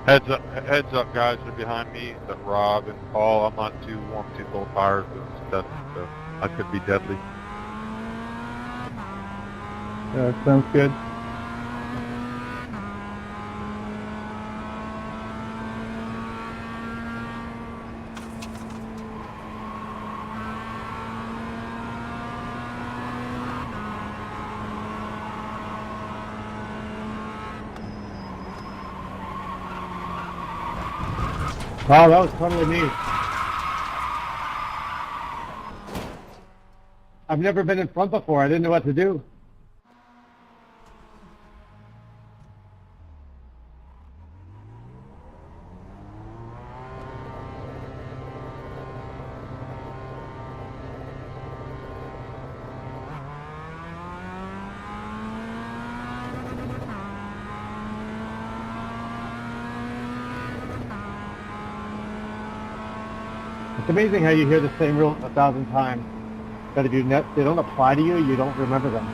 Heads up, guys are behind me. That Rob and Paul. I'm not too warm, too cold tires, but I could be deadly. Yeah, sounds good. Oh, that was totally me. I've never been in front before. I didn't know what to do. It's amazing how you hear the same rules 1,000 times, but if they don't apply to you, you don't remember them.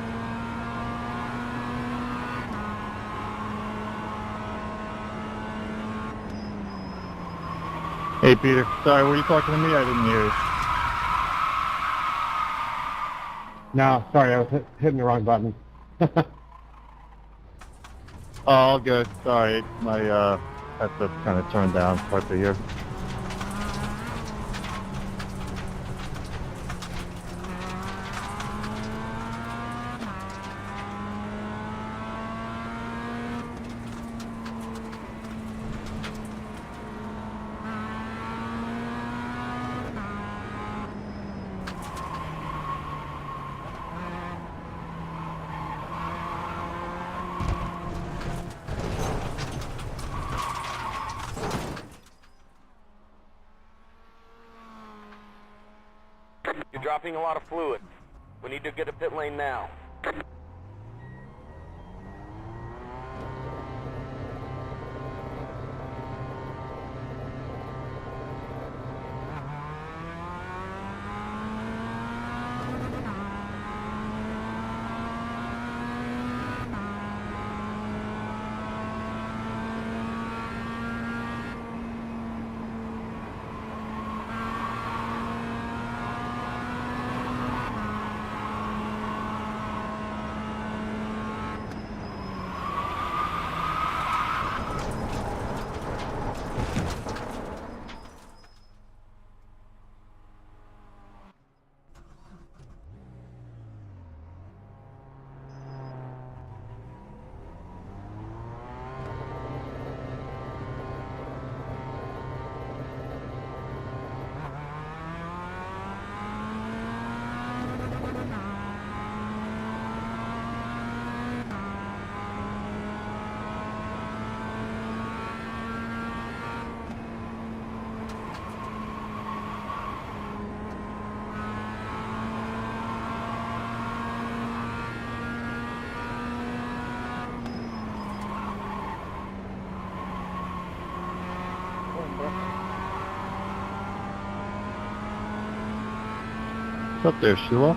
Hey Peter, sorry, were you talking to me? I didn't hear you. No, sorry, I was hitting the wrong button. Oh, all good. Sorry, my headset's kind of turned down. It's hard to hear. You're dropping a lot of fluid. We need to get a pit lane now. What's up there, Sheila?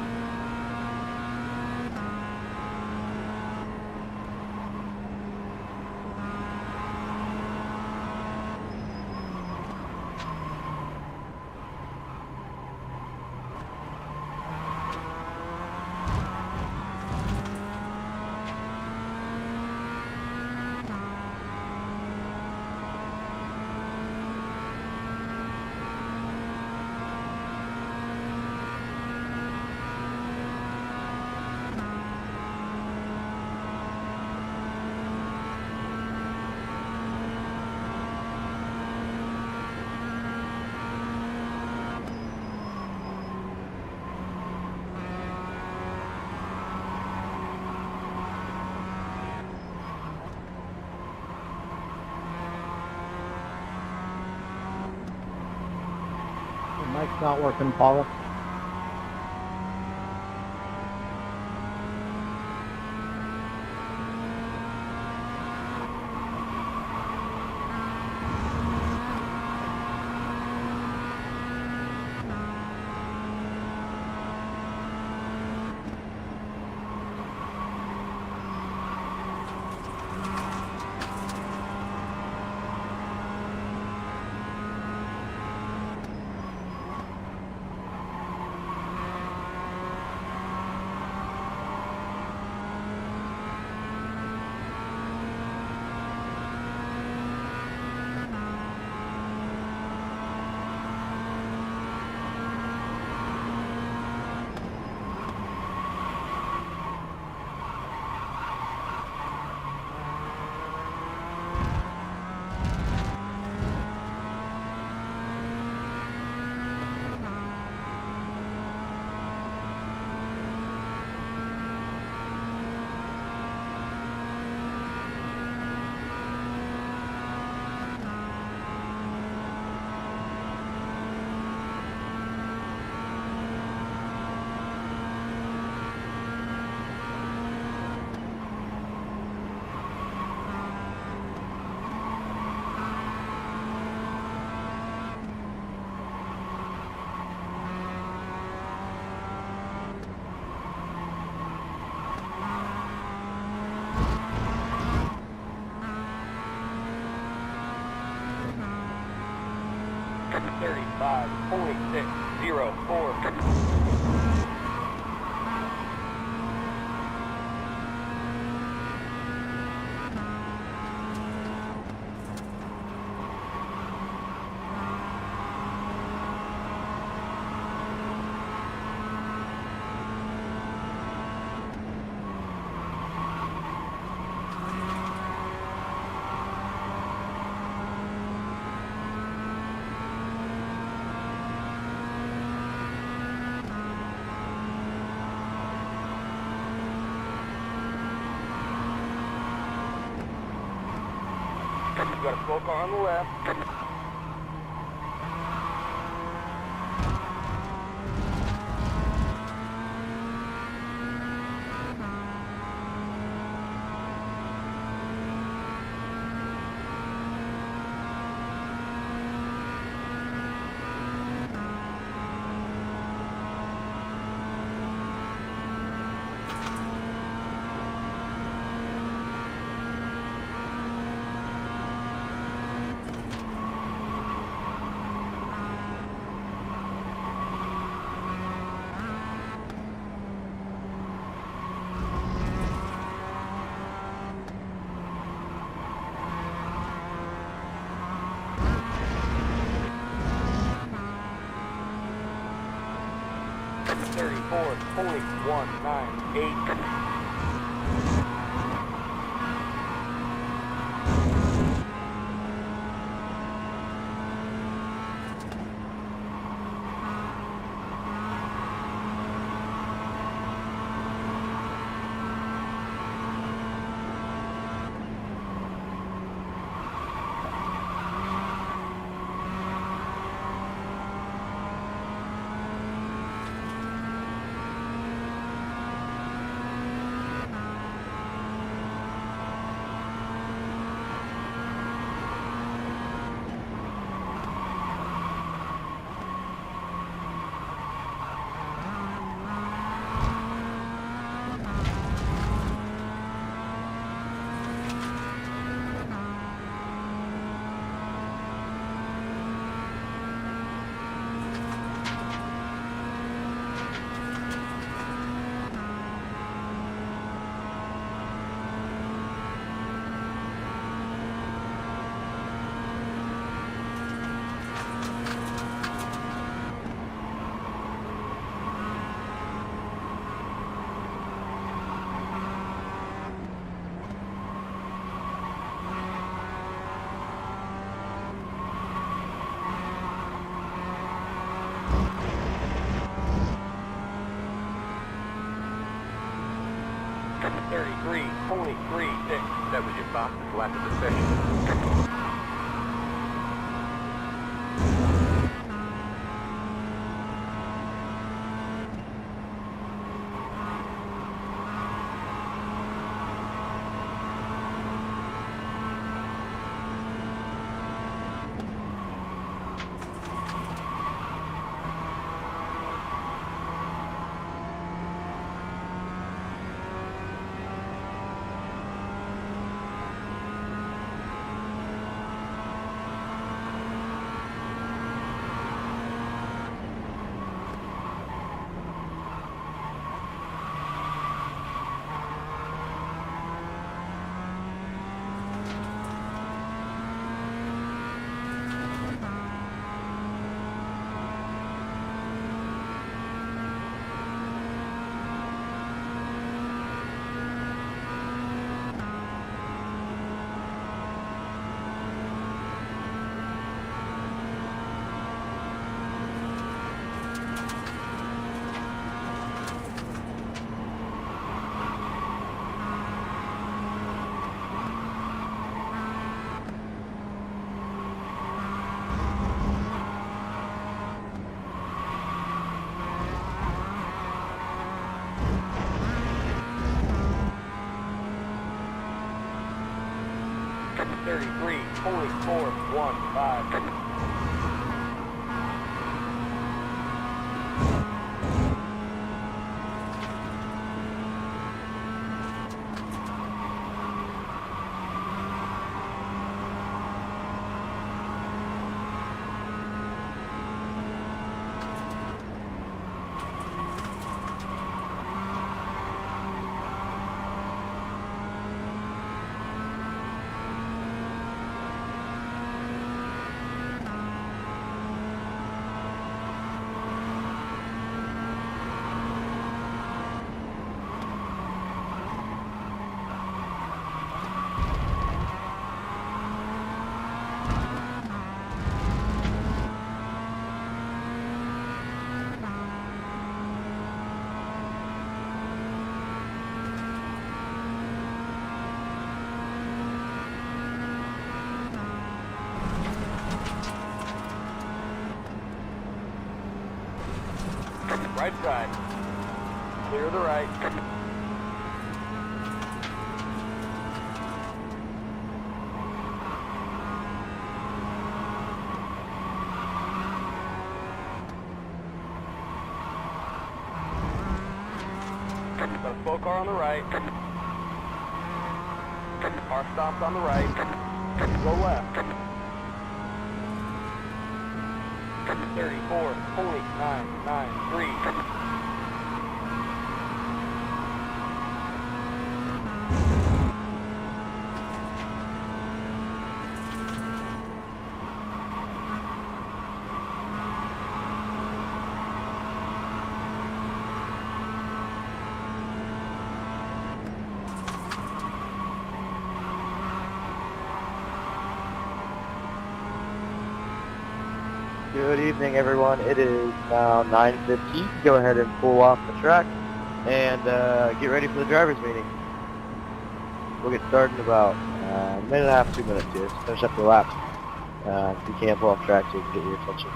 Mic's not working, Paula. 35.604. You got a slow car on the left. .198. .36. That was your fastest lap of the session. .415. Right side. Clear the right. Got a slow car on the right. Car stops on the right. Go left. 34.993. Good evening, everyone. It is now 9:15. Go ahead and pull off the track and get ready for the drivers' meeting. We'll get started in about a minute and a half, 2 minutes here. Just finish up the laps. If you can't pull off track, so you can get your attention.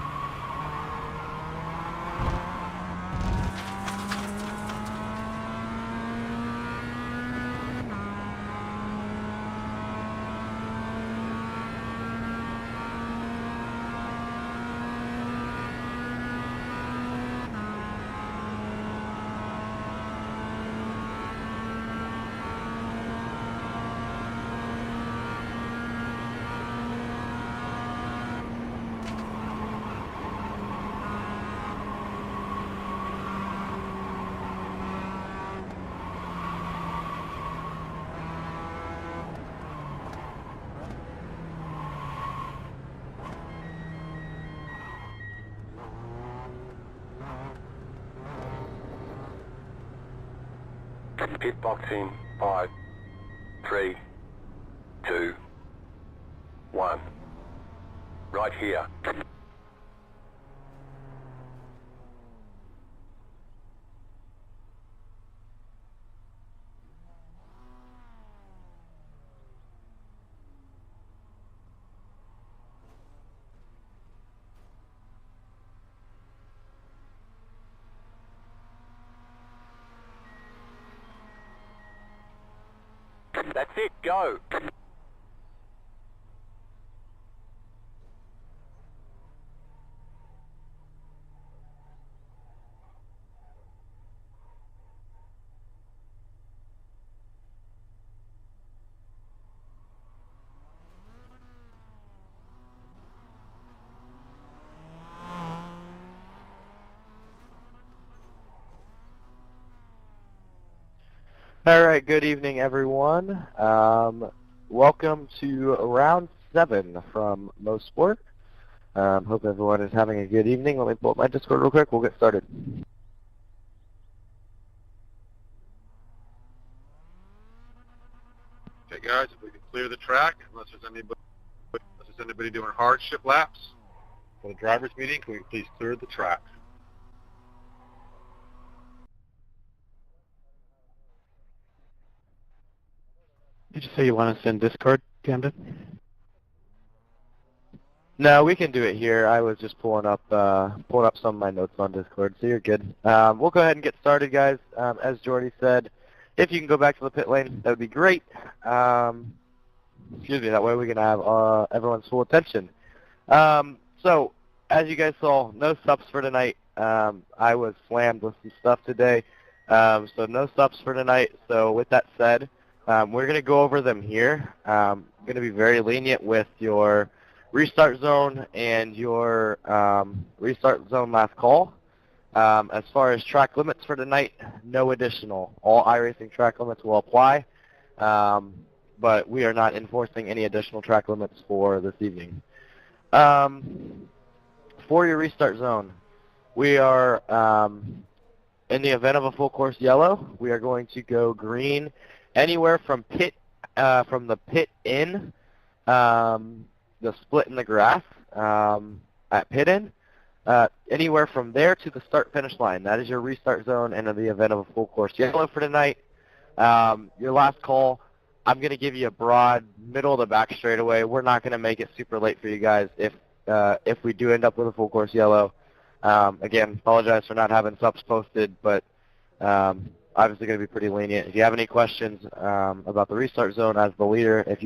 Pit boxing. 5, 3, 2, 1. Right here. That's it, go! All right, good evening, everyone. Welcome to round 7 from MoSport. Hope everyone is having a good evening. Let me pull up my Discord real quick. We'll get started. Okay, guys, if we can clear the track, unless there's anybody doing hardship laps for the drivers' meeting, can we please clear the track? Did you say you want us in Discord, Camden? No, we can do it here. I was just pulling up some of my notes on Discord, so you're good. We'll go ahead and get started, guys. As Jordy said, if you can go back to the pit lane, that would be great. Excuse me, that way we can have everyone's full attention. So, as you guys saw, no subs for tonight. I was slammed with some stuff today, so no subs for tonight. So with that said, we're going to go over them here. I'm going to be very lenient with your restart zone and your restart zone last call. As far as track limits for tonight, no additional. All iRacing track limits will apply, but we are not enforcing any additional track limits for this evening. For your restart zone, we are, in the event of a full course yellow, we are going to go green anywhere from the pit in, the split in the grass at pit in, anywhere from there to the start finish line. That is your restart zone, and in the event of a full course yellow for tonight, your last call, I'm going to give you a broad middle of the back straightaway. We're not going to make it super late for you guys if we do end up with a full course yellow. Again, apologize for not having subs posted, but obviously going to be pretty lenient. If you have any questions about the restart zone as the leader, if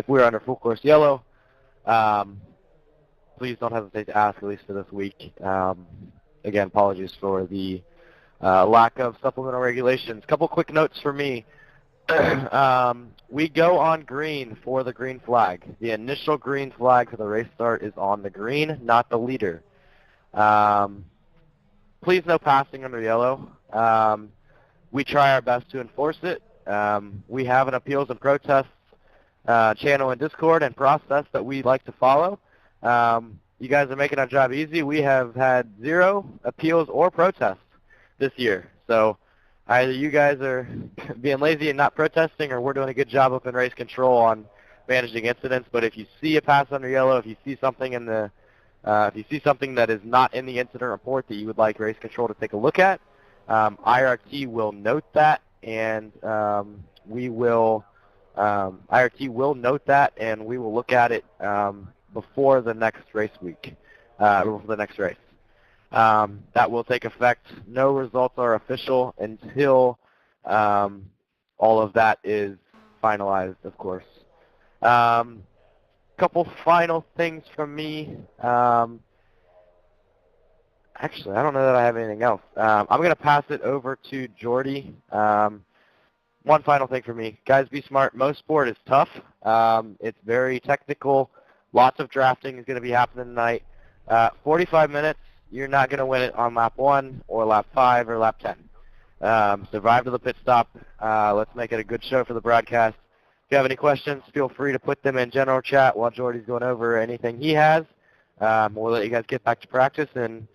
we're under full course yellow, please don't hesitate to ask, at least for this week. Again, apologies for the lack of supplemental regulations. Couple quick notes for me. We go on green for the green flag. The initial green flag for the race start is on the green, not the leader. Please no passing under yellow. We try our best to enforce it. We have an appeals and protests channel in Discord and process that we like to follow. You guys are making our job easy. We have had 0 appeals or protests this year. So either you guys are being lazy and not protesting, or we're doing a good job up in race control on managing incidents. But if you see a pass under yellow, if you see something in the if you see something that is not in the incident report that you would like race control to take a look at, IRT will note that, and we will IRT will note that, and we will look at it before the next race week, before the next race. That will take effect. No results are official until all of that is finalized, of course. Couple final things from me. Actually, I don't know that I have anything else. I'm going to pass it over to Jordy. One final thing for me. Guys, be smart. MoSport is tough. It's very technical. Lots of drafting is going to be happening tonight. 45 minutes, you're not going to win it on lap 1 or lap 5 or lap 10. Survive to the pit stop. Let's make it a good show for the broadcast. If you have any questions, feel free to put them in general chat while Jordy's going over anything he has. We'll let you guys get back to practice and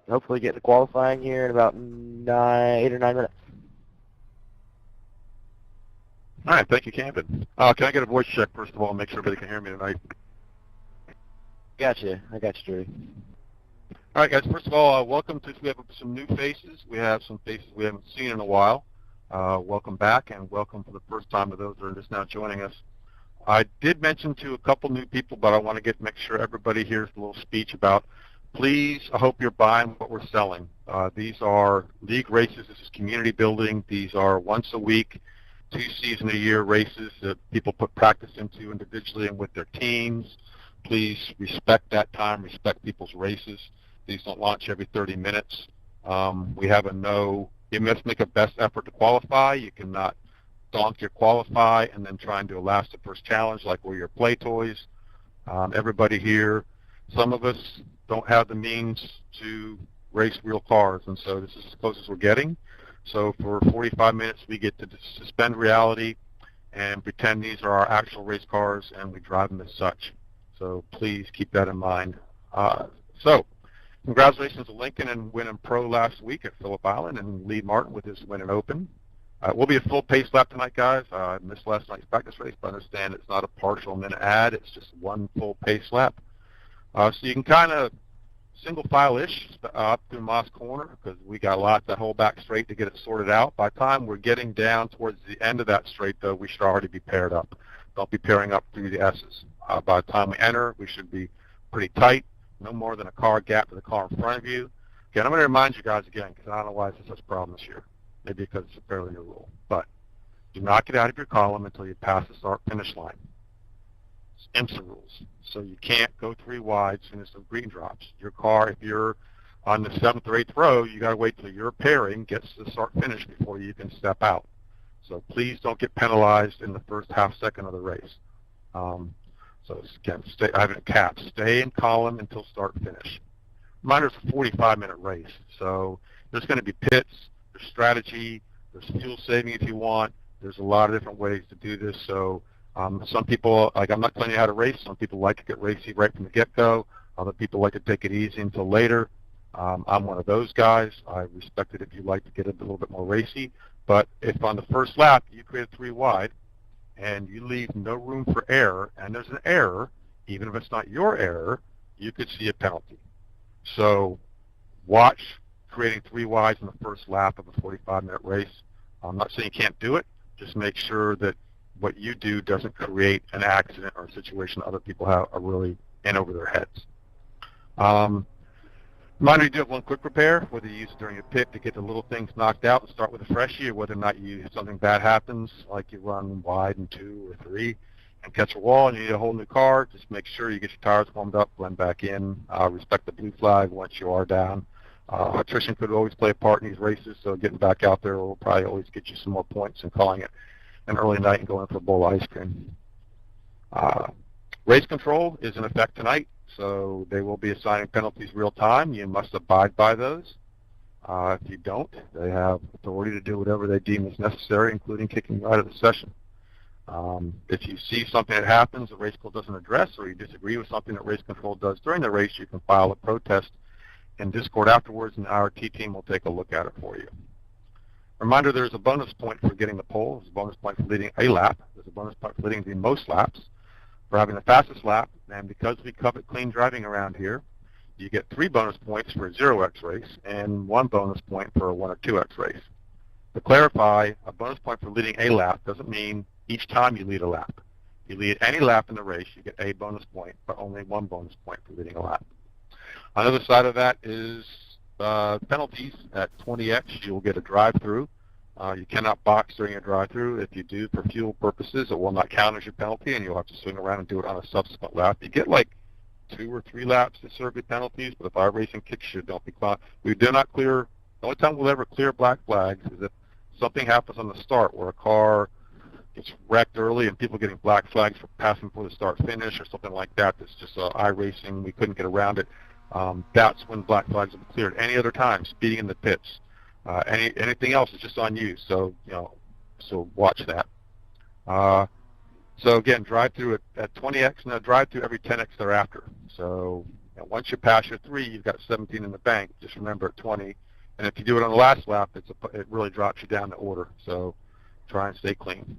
hopefully get to qualifying here in about 8 or 9 minutes. All right, thank you, Camden. Can I get a voice check, first of all, and make sure everybody can hear me tonight? Gotcha. I got you, Jordy. All right, guys, first of all, welcome to, we have some new faces. We have some faces we haven't seen in a while. Welcome back, and welcome for the first time to those that are just now joining us. I did mention to a couple new people, but I want to make sure everybody hears a little speech about, please, I hope you're buying what we're selling. These are league races. This is community building. These are once a week, 2 season a year races that people put practice into individually and with their teams. Please respect that time, respect people's races. These don't launch every 30 minutes. We have a no, you must make a best effort to qualify. You cannot donk your qualify and then try and do a last to first challenge like we're your play toys. Everybody here, some of us don't have the means to race real cars, and so this is as close as we're getting. So for 45 minutes, we get to suspend reality and pretend these are our actual race cars, and we drive them as such. So please keep that in mind. So congratulations to Lincoln and winning pro last week at Phillip Island, and Lee Martin with his win and open. We'll be a full pace lap tonight, guys. I missed last night's practice race, but I understand it's not a partial minute ad. It's just one full pace lap. So you can kind of single file-ish up through Moss Corner, because we got a lot to hold back straight to get it sorted out. By the time we're getting down towards the end of that straight, though, we should already be paired up. Don't be pairing up through the S's. By the time we enter, we should be pretty tight, no more than a car gap to the car in front of you. Again, I'm going to remind you guys again, because I don't know why this is such a problem this year. Maybe because it's a fairly new rule. But do not get out of your column until you pass the start-finish line. It's IMSA rules. So you can't go 3 wide as soon as the green drops. Your car, if you're on the 7th or 8th row, you got to wait till your pairing gets to the start-finish before you can step out. So please don't get penalized in the first half second of the race. So again, I have it in caps. Stay in column until start-finish. Reminder, it's a 45-minute race. So there's going to be pits, there's strategy, there's fuel saving if you want. There's a lot of different ways to do this. So some people, like, I'm not telling you how to race. Some people like to get racy right from the get-go. Other people like to take it easy until later. I'm one of those guys. I respect it if you like to get it a little bit more racy. But if on the first lap you create a 3 wide and you leave no room for error, and there's an error, even if it's not your error, you could see a penalty. So watch creating 3 wides in the first lap of a 45-minute race. I'm not saying you can't do it. Just make sure that what you do doesn't create an accident or a situation other people are really in over their heads. Reminder, you do have one quick repair, whether you use it during your pit to get the little things knocked out and start with a freshie, or whether or not something bad happens, like you run wide in 2 or 3 and catch a wall and you need a whole new car. Just make sure you get your tires warmed up, blend back in, respect the blue flag once you are down. Attrition could always play a part in these races, so getting back out there will probably always get you some more points than calling it an early night and going for a bowl of ice cream. Race control is in effect tonight, so they will be assigning penalties real time. You must abide by those. If you don't, they have authority to do whatever they deem is necessary, including kicking you out of the session. If you see something that happens that race control doesn't address, or you disagree with something that race control does during the race, you can file a protest in Discord afterwards, and our T team will take a look at it for you. Reminder, there's a bonus point for getting the pole. There's a bonus point for leading a lap. There's a bonus point for leading the most laps, for having the fastest lap. And because we covet clean driving around here, you get 3 bonus points for a 0x race and 1 bonus point for a 1 or 2x race. To clarify, a bonus point for leading a lap doesn't mean each time you lead a lap. If you lead any lap in the race, you get a bonus point, but only 1 bonus point for leading a lap. On the other side of that is penalties. At 20x, you'll get a drive-through. You cannot box during a drive-through. If you do for fuel purposes, it will not count as your penalty, and you'll have to swing around and do it on a subsequent lap. You get like 2 or 3 laps to serve your penalties, but if iRacing kicks you, don't be caught. We do not clear. The only time we'll ever clear black flags is if something happens on the start where a car gets wrecked early and people getting black flags for passing before the start-finish or something like that. That's just iRacing. We couldn't get around it. That's when black flags will be cleared. Any other time, speeding in the pits, anything else is just on you. So so watch that. So again, drive-through at 20x, and a drive-through every 10x thereafter. So once you pass your 3, you've got 17 in the bank. Just remember at 20, and if you do it on the last lap, it really drops you down the order. So try and stay clean.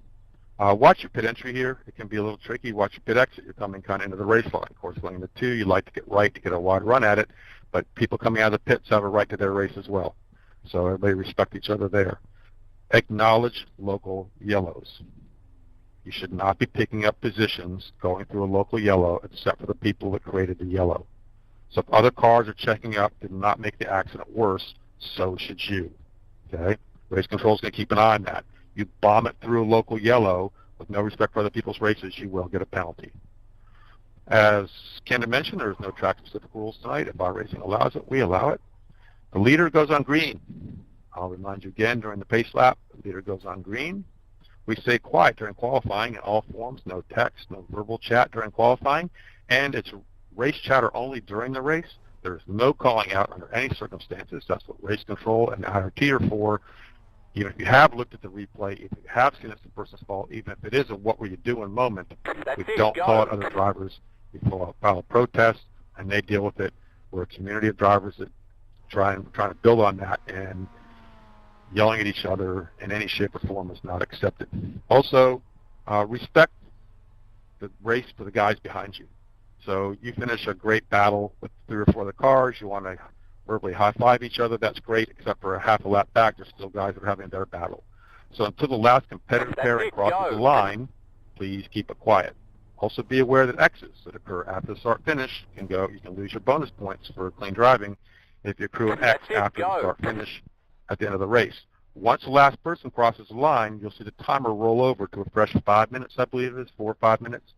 Watch your pit entry here. It can be a little tricky. Watch your pit exit. You're coming kind of into the race line. Of course, going into 2, you'd like to get right to get a wide run at it, but people coming out of the pits have a right to their race as well. So everybody respect each other there. Acknowledge local yellows. You should not be picking up positions going through a local yellow except for the people that created the yellow. So if other cars are checking up, did not make the accident worse, so should you. Okay? Race control is going to keep an eye on that. You bomb it through a local yellow with no respect for other people's races, you will get a penalty. As Ken mentioned, there's no track-specific rules tonight. If iRacing allows it, we allow it. The leader goes on green. I'll remind you again, during the pace lap, the leader goes on green. We stay quiet during qualifying in all forms, no text, no verbal chat during qualifying, and it's race chatter only during the race. There's no calling out under any circumstances. That's what race control and the IRT are for. Even if you have looked at the replay, if you have seen it's the person's fault, even if it is a what were you doing moment, we don't call out other drivers. We file a protest, and they deal with it. We're a community of drivers that trying to build on that, and yelling at each other in any shape or form is not accepted. Also, respect the race for the guys behind you. So you finish a great battle with 3 or 4 of the cars, you want to verbally high-five each other, that's great, except for a half a lap back, there's still guys that are having their battle. So until the last competitive pairing crosses the line, please keep it quiet. Also be aware that X's that occur after the start-finish you can lose your bonus points for clean driving if you accrue an X after the start-finish at the end of the race. Once the last person crosses the line, you'll see the timer roll over to a fresh 5 minutes, I believe it is, 4 or 5 minutes.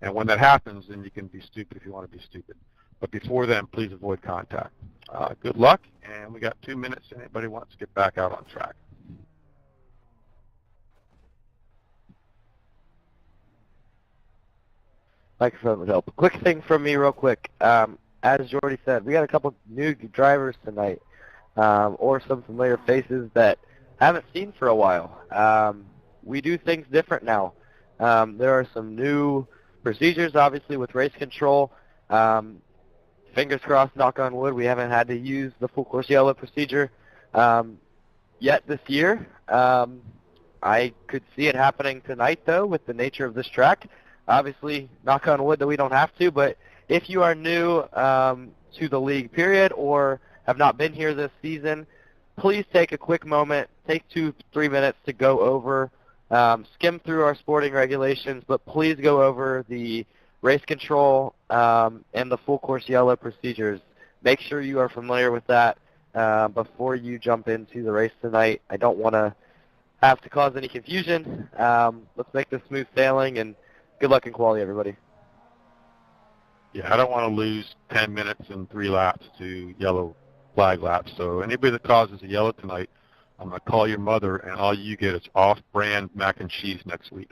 And when that happens, then you can be stupid if you want to be stupid. But before then, please avoid contact. Good luck, and we got 2 minutes. Anybody wants to get back out on track? Microphone would help. Quick thing from me real quick. As Jordy said, we got a couple new drivers tonight, or some familiar faces that haven't seen for a while. We do things different now. There are some new procedures, obviously, with race control. Fingers crossed, knock on wood, we haven't had to use the full course yellow procedure yet this year. I could see it happening tonight, though, with the nature of this track. Obviously, knock on wood that we don't have to, but if you are new to the league, period, or have not been here this season, please take a quick moment, take 2-3 minutes to go over, skim through our sporting regulations, but please go over the race control and the full course yellow procedures. make sure you are familiar with that before you jump into the race tonight. I don't want to have to cause any confusion. Let's make this smooth sailing, and good luck and quality, everybody. Yeah, I don't want to lose 10 minutes and 3 laps to yellow flag laps. So anybody that causes a yellow tonight, I'm going to call your mother, and all you get is off-brand mac and cheese next week.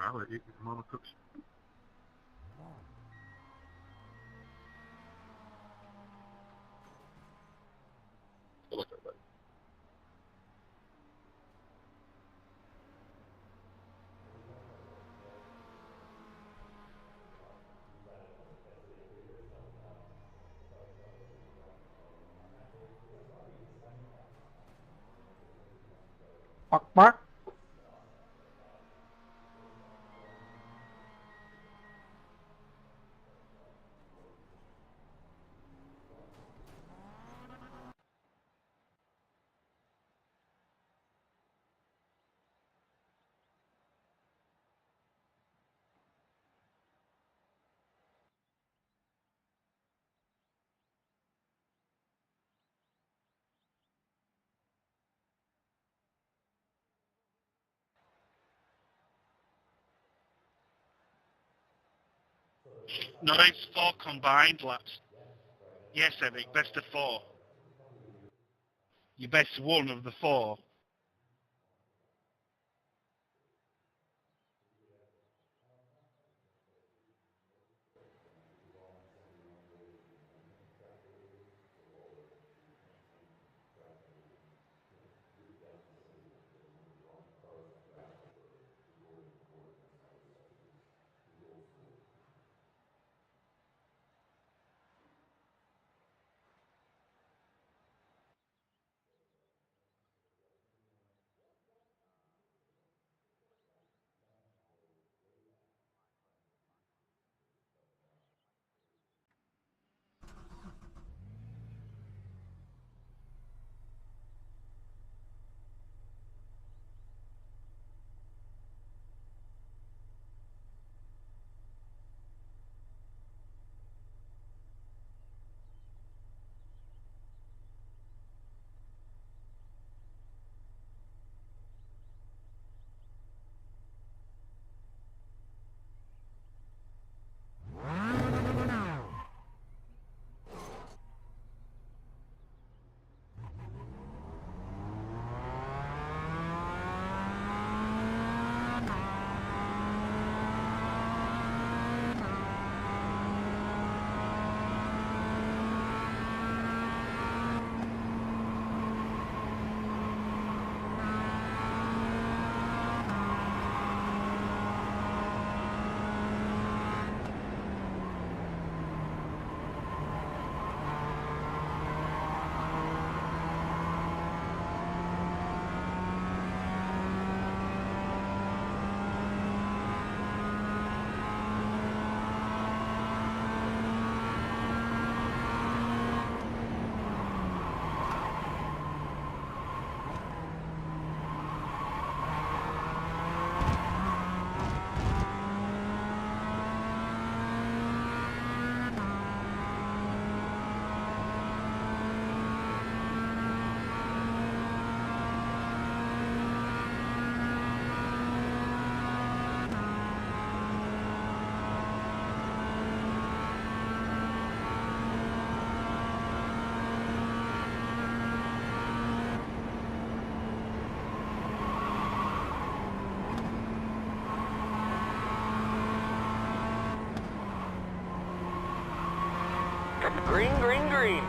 I'll eat your mama cooks. Look at that. Bark, bark. No, it's 4 combined laps. Yes, Eric, best of 4. You best one of the 4. Green, green, green.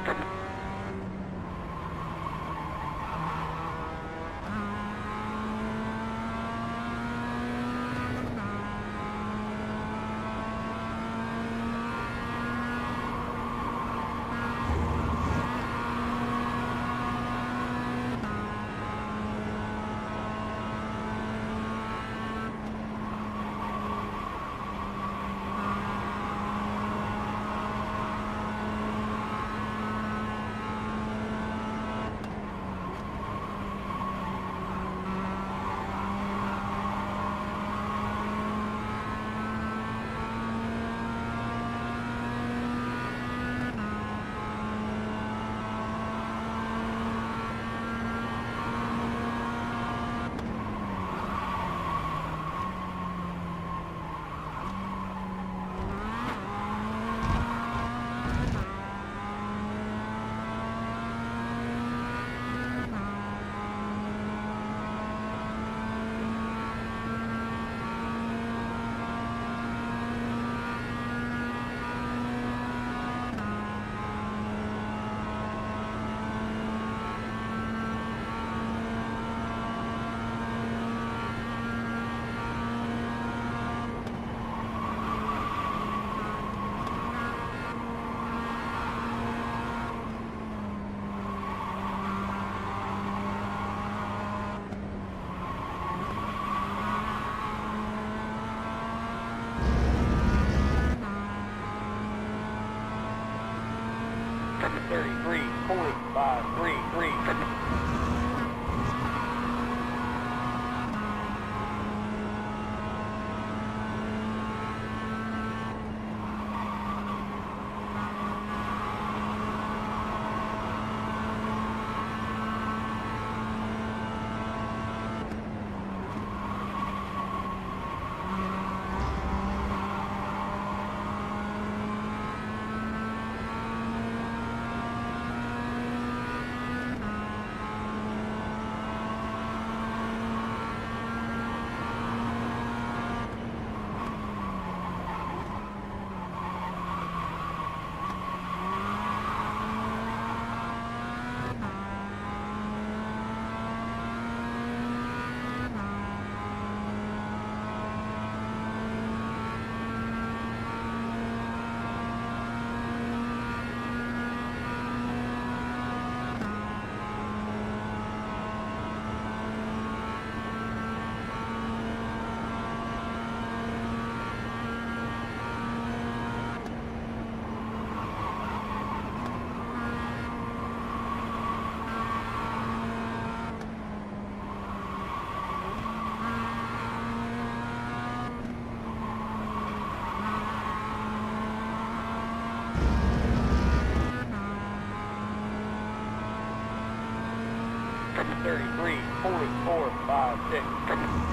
30.533. Thirty-three point 456.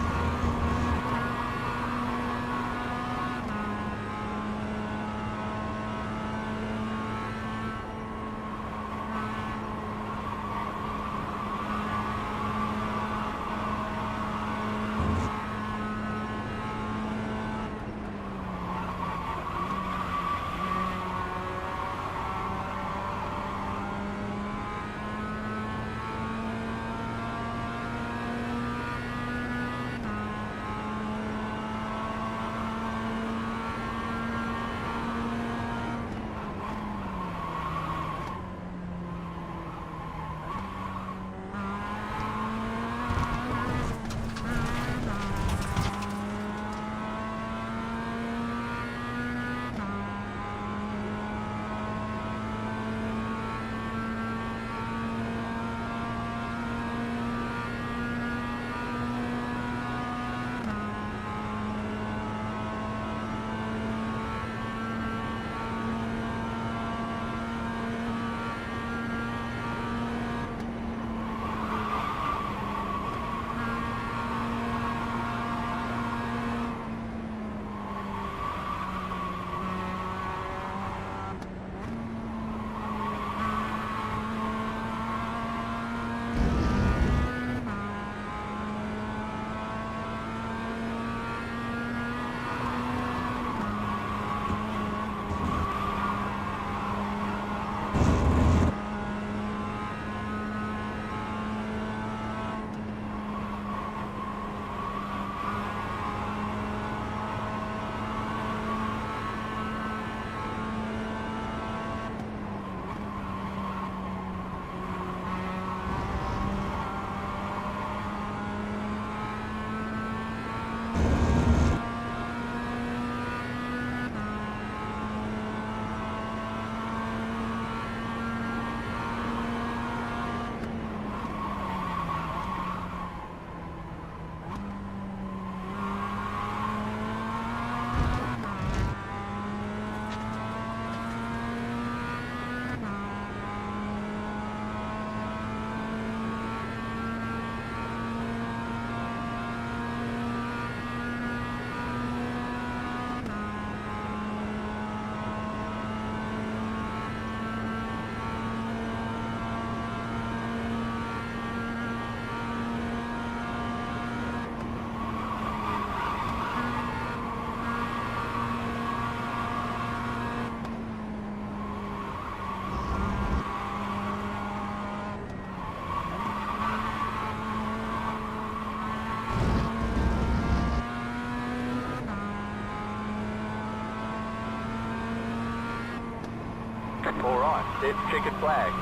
All right, it's chicken flag.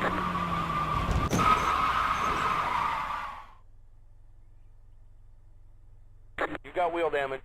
You got wheel damage.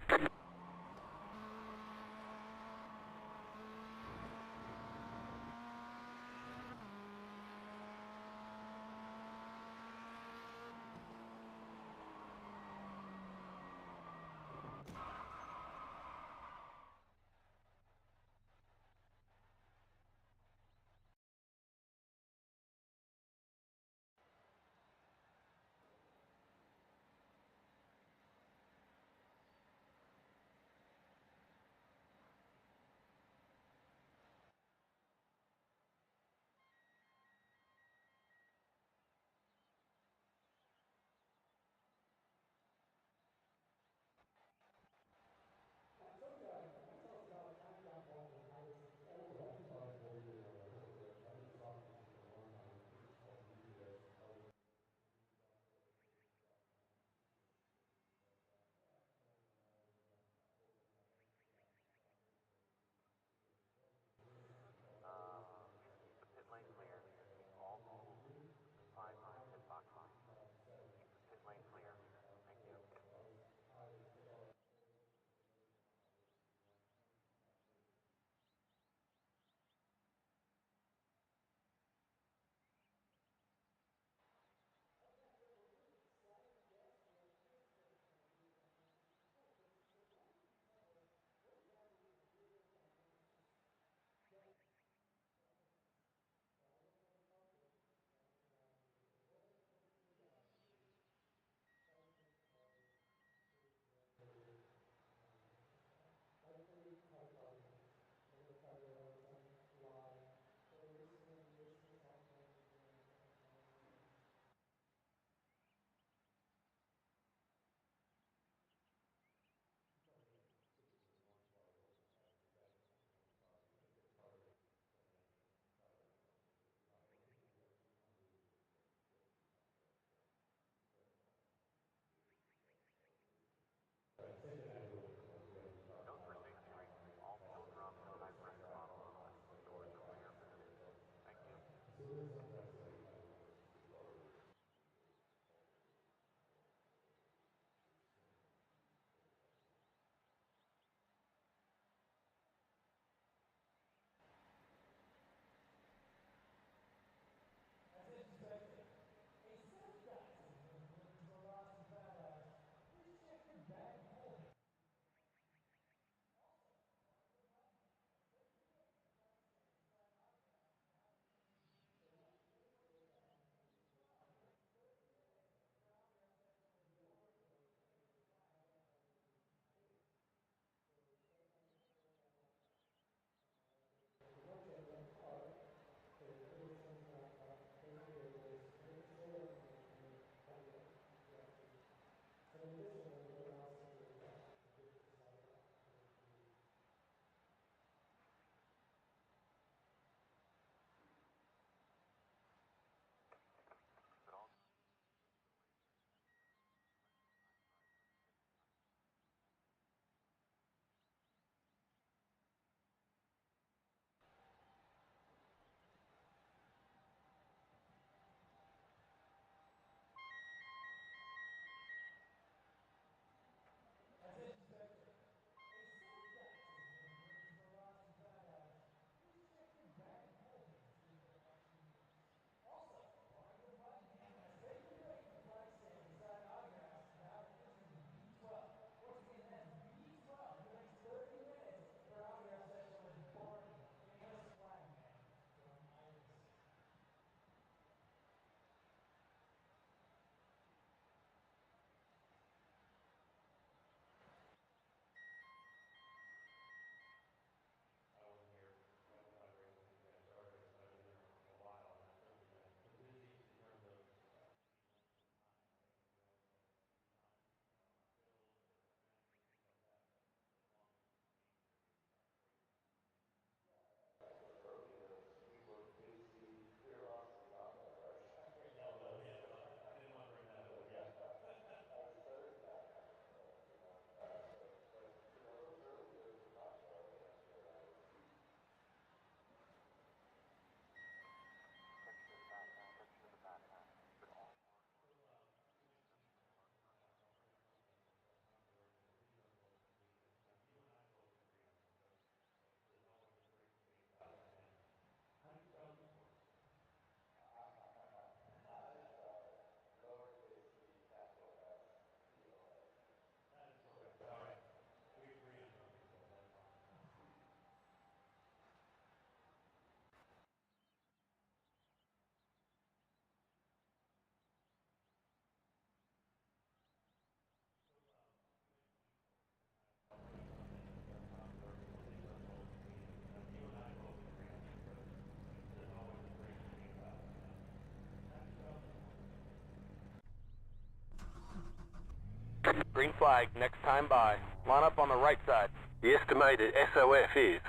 Green flag, next time by. Line up on the right side. The estimated SOF is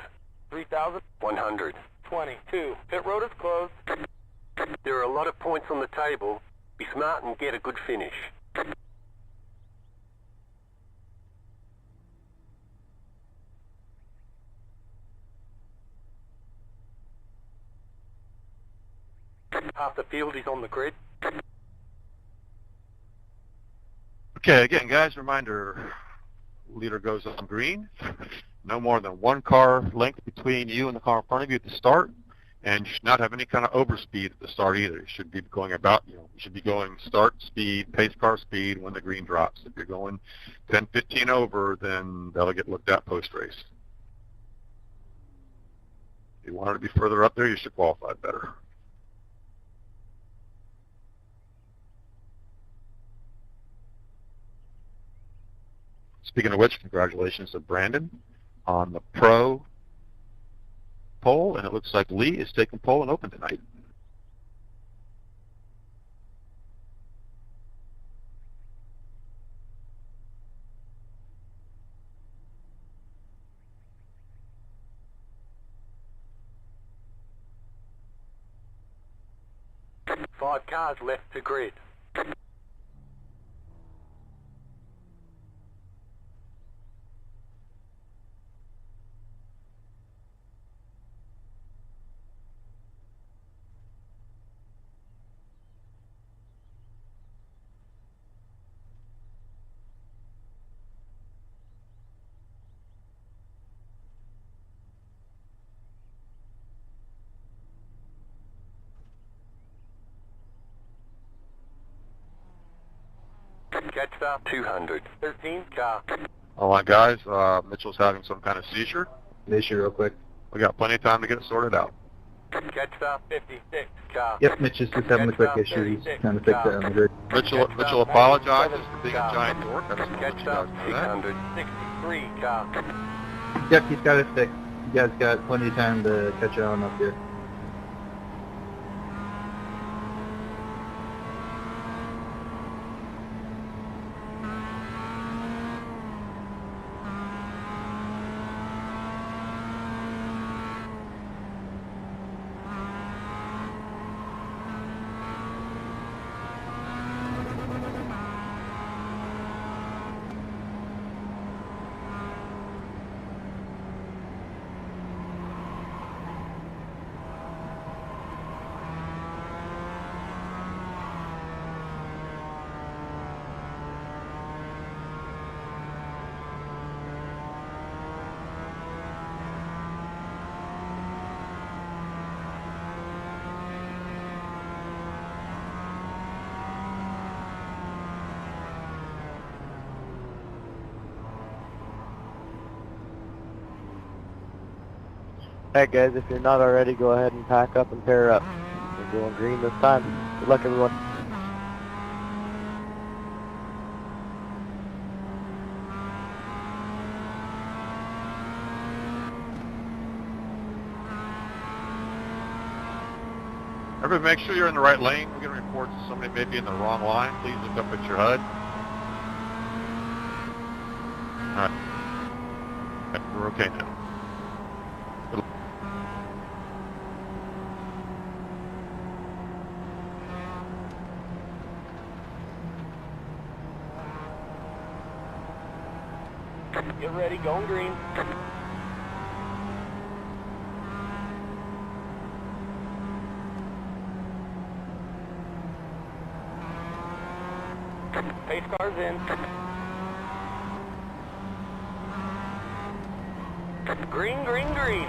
3,000. 100. 22. Pit road is closed. There are a lot of points on the table. Be smart and get a good finish. Half the field is on the grid. Okay, again, guys, reminder, leader goes on green. No more than one car length between you and the car in front of you at the start, and you should not have any kind of overspeed at the start either. You should be going about, you should be going start speed, pace car speed when the green drops. If you're going 10, 15 over, then that'll get looked at post-race. If you wanted to be further up there, you should qualify better. Speaking of which, congratulations to Brandon on the pro pole, and it looks like Lee is taking pole and open tonight. Five cars left to grid. Catch stop 200. 13 car. All right, guys. Mitchell's having some kind of seizure. Issue real quick. We got plenty of time to get it sorted out. Catch stop 56 car. Yep, Mitch is just having a quick issue. He's trying to fix it on the grid. Mitchell apologizes for being a giant dork. I just want to let Catch you guys stop know that. 663 car. Yep, he's got it fixed. You guys got plenty of time to catch on up here. Alright guys, if you're not already, go ahead and pack up and pair up. We're going green this time. Good luck everyone. Everybody make sure you're in the right lane. We're getting reports that somebody may be in the wrong line. Please look up at your HUD. Alright. We're okay now. Get ready, going green. Pace cars in. Green, green, green.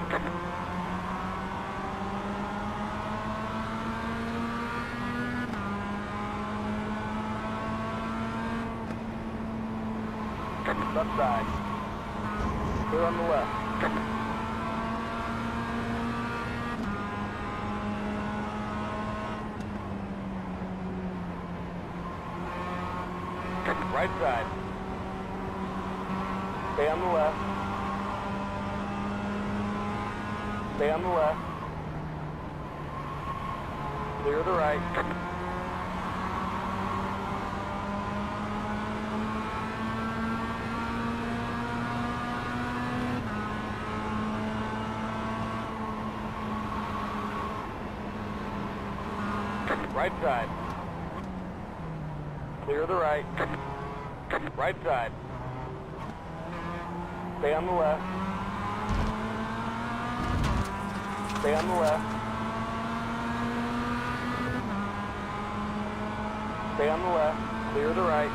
Left side. Clear on the left. Right side. Stay on the left. Stay on the left. Clear the right. Right side. Clear the right. Right side. Stay on the left. Stay on the left. Stay on the left. Clear the right.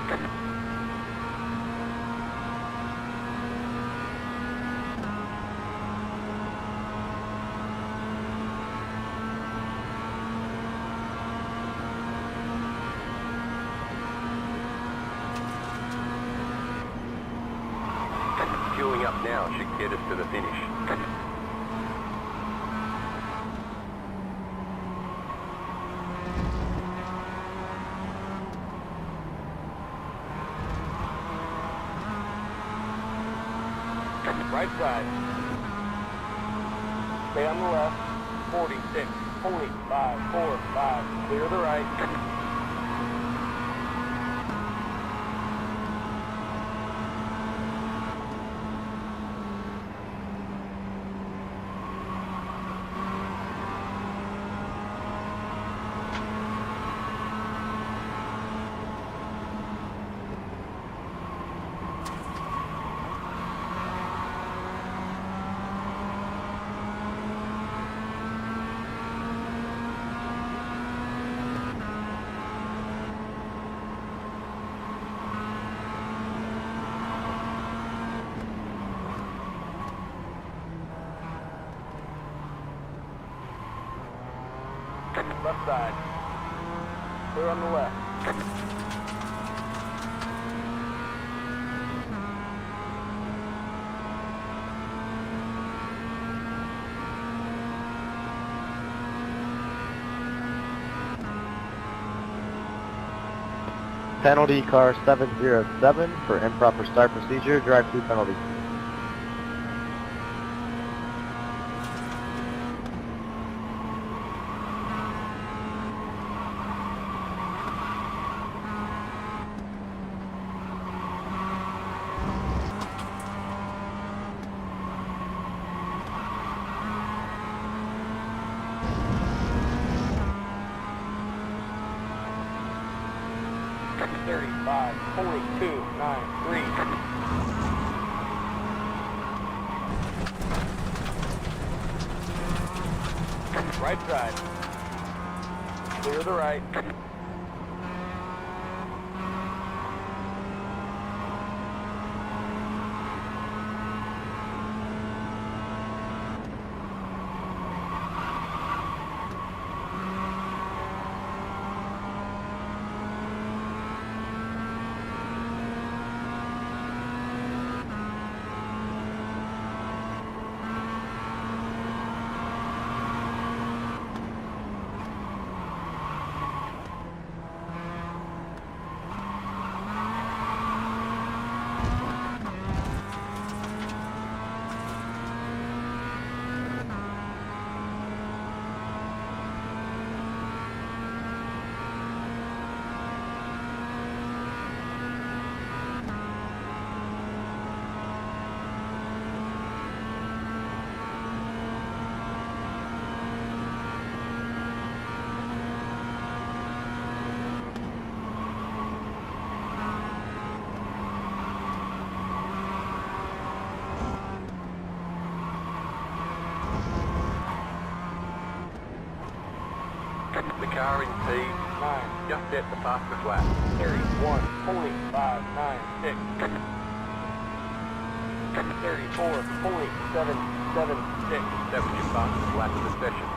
Fueling up now should get us to the finish. Right side. Stay on the left. 46, 45, 4, 5. Clear the right. Left side. Clear on the left. Penalty car 707 for improper start procedure, drive-through penalty. Right side. Clear the right. The car in P9 just at the fastest lap. 31.596. 34.776. That was your fastest lap of the session.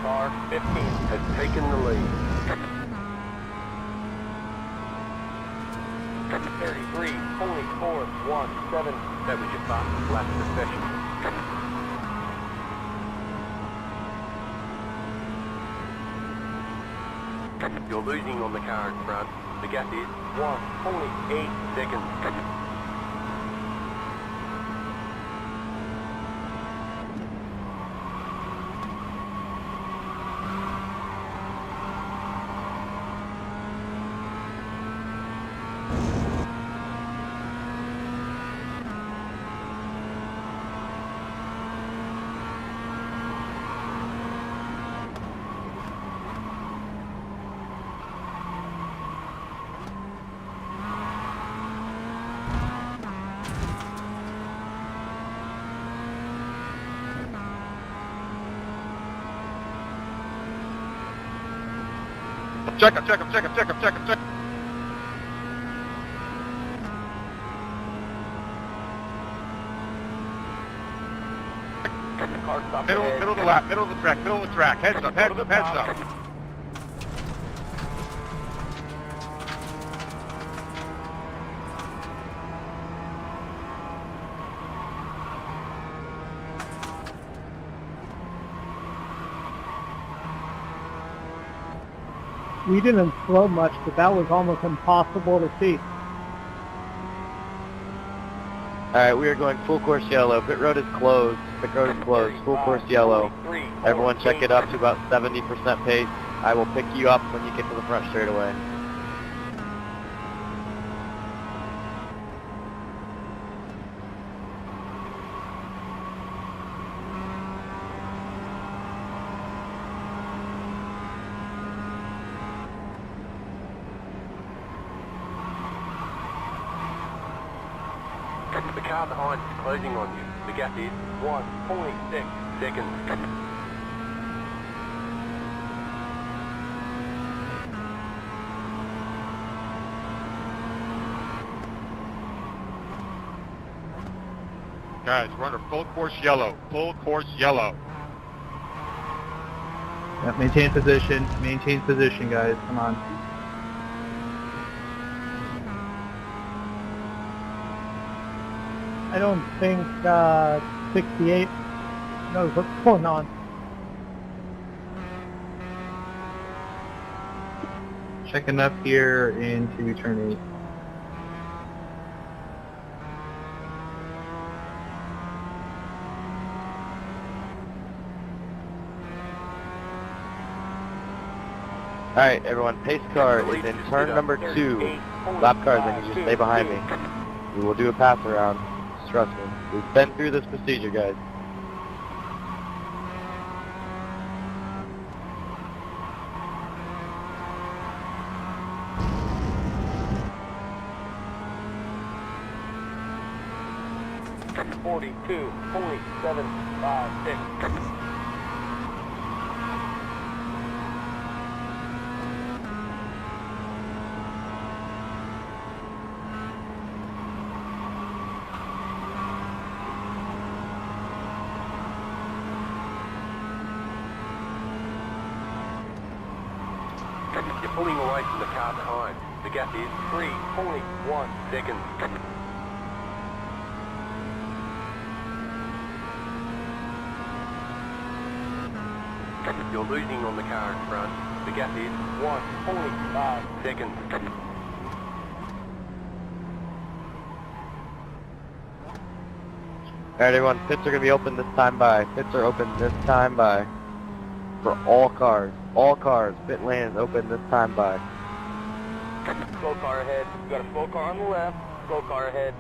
Car 15 Has taken the lead. 33.417. That was your fastest lap of the session. You're losing on the car in front. The gap is 1.8 seconds. Check him. Car stop Middle ahead. of the lap, middle of the track. Heads up. we didn't slow much, but that was almost impossible to see. Alright, we are going full course yellow. Pit road is closed. Pit road is closed. Full course yellow. Everyone check it up to about 70% pace. I will pick you up when you get to the front straightaway. The car behind is closing on you. The gap is 1.6 seconds. Guys, we're under full course yellow. Full course yellow. Yeah, maintain position. Maintain position, guys. Come on. I don't think 68 knows what's going on. Checking up here into turn 8. Alright, everyone, pace car is in turn number 2. Lap cars, and you just stay behind me. We will do a pass around. Trust me. We've been through this procedure, guys. .756. You're pulling away from the car behind. The gap is 3.1 seconds. You're losing on the car in front. The gap is 1.5 seconds. Alright, everyone, pits are going to be open this time by. Pits are open this time by. For all cars. All cars. Pit lane is open this time by. Slow car ahead. You got a slow car on the left. Slow car ahead.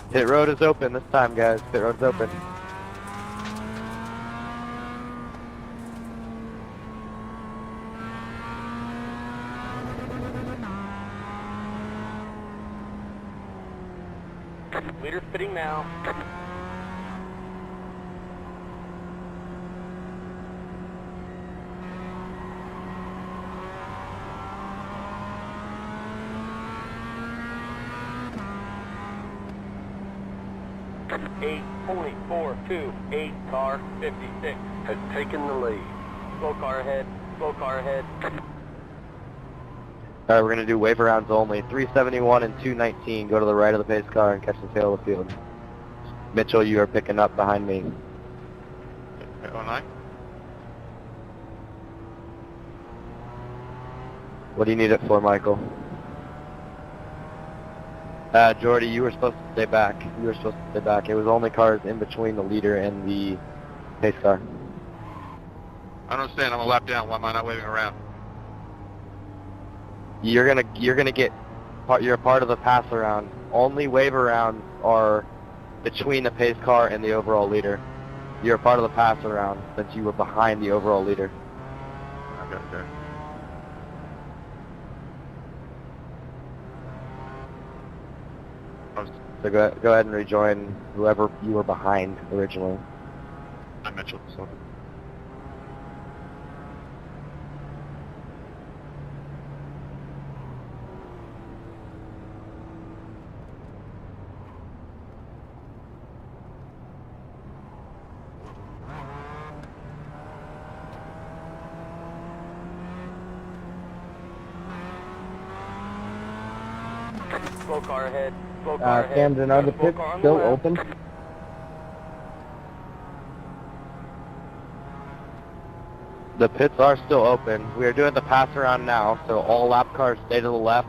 Pit road is open this time, guys. Pit road is open. Leader's pitting now. .428 car 56 Has taken the lead. Slow car ahead. Slow car ahead. Alright, we're going to do wave rounds only. 371 and 219. Go to the right of the pace car and catch the tail of the field. Mitchell, you are picking up behind me. 09. What do you need it for, Michael? Jordy, you were supposed to stay back. You were supposed to stay back. It was only cars in between the leader and the pace car. I don't understand. I'm a lap down. Why am I not waving around? You're gonna get you're a part of the pass around. Only wave arounds are between the pace car and the overall leader. You're a part of the pass around since you were behind the overall leader. Okay. So go ahead and rejoin whoever you were behind originally. I mentioned so. Slow car ahead. Slow car ahead. Camden, are the Slow pits car on the still left. open? The pits are still open. We are doing the pass around now, so all lap cars stay to the left.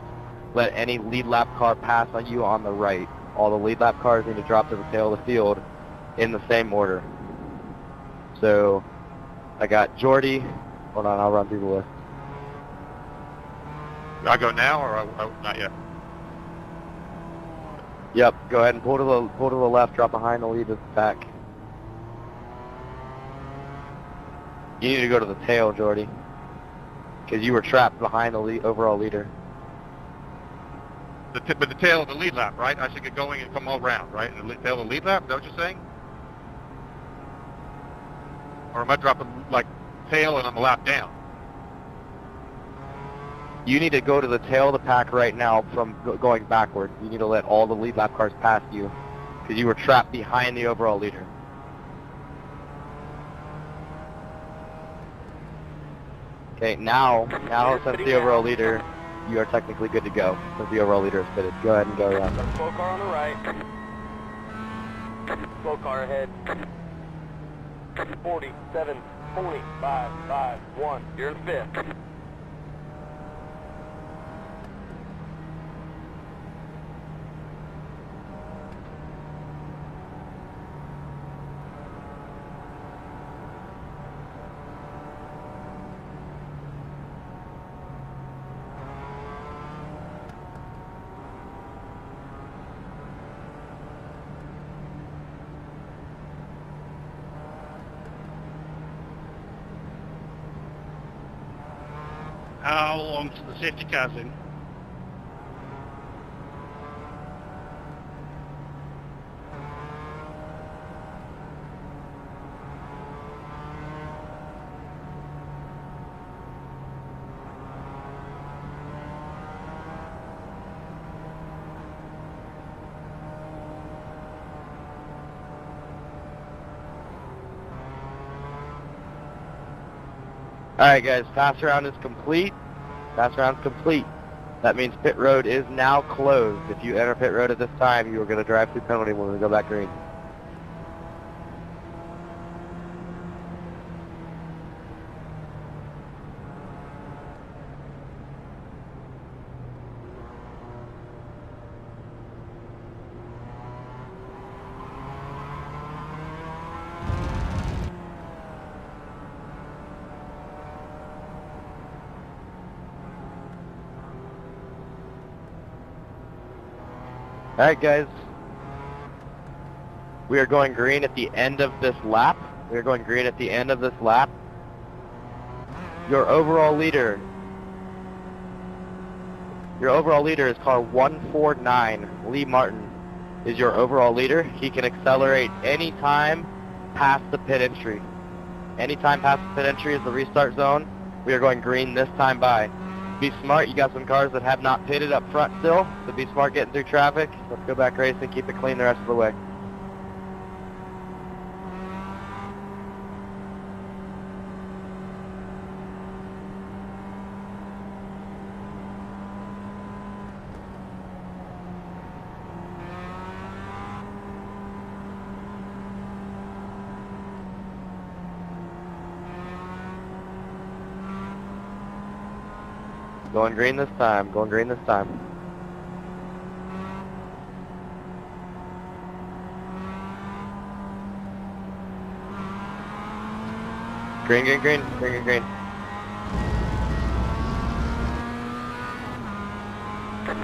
Let any lead lap car pass on you on the right. All the lead lap cars need to drop to the tail of the field in the same order. So I got Jordy. Hold on, I'll run through the list. I go now or not yet? Yep, go ahead and pull to the left, drop behind the lead of the pack. You need to go to the tail, Jordy, because you were trapped behind the overall leader. But the tail of the lead lap, right? I should get going and come all around, right? The tail of the lead lap, is that what you're saying? Or am I dropping like tail and I'm a lap down? You need to go to the tail of the pack right now from going backward. You need to let all the lead lap cars pass you, because you were trapped behind the overall leader. Okay, now since the overall leader, you are technically good to go, since the overall leader is fitted. Go ahead and go around. Slow car on the right. Slow car ahead. 47, 45, 5, 1. You're in fifth. How long to the safety cars in? Alright guys, pass around is complete. Pass around's complete. That means pit road is now closed. If you enter pit road at this time, you are going to drive through penalty when we go back green. Alright guys, we are going green at the end of this lap. We are going green at the end of this lap. Your overall leader is car 149. Lee Martin is your overall leader. He can accelerate any time past the pit entry. Any time past the pit entry is the restart zone. We are going green this time by. Be smart, you got some cars that have not pitted up front still, so be smart getting through traffic. Let's go back racing, keep it clean the rest of the way. Going green this time, going green this time. Green, green, green, green, green, green.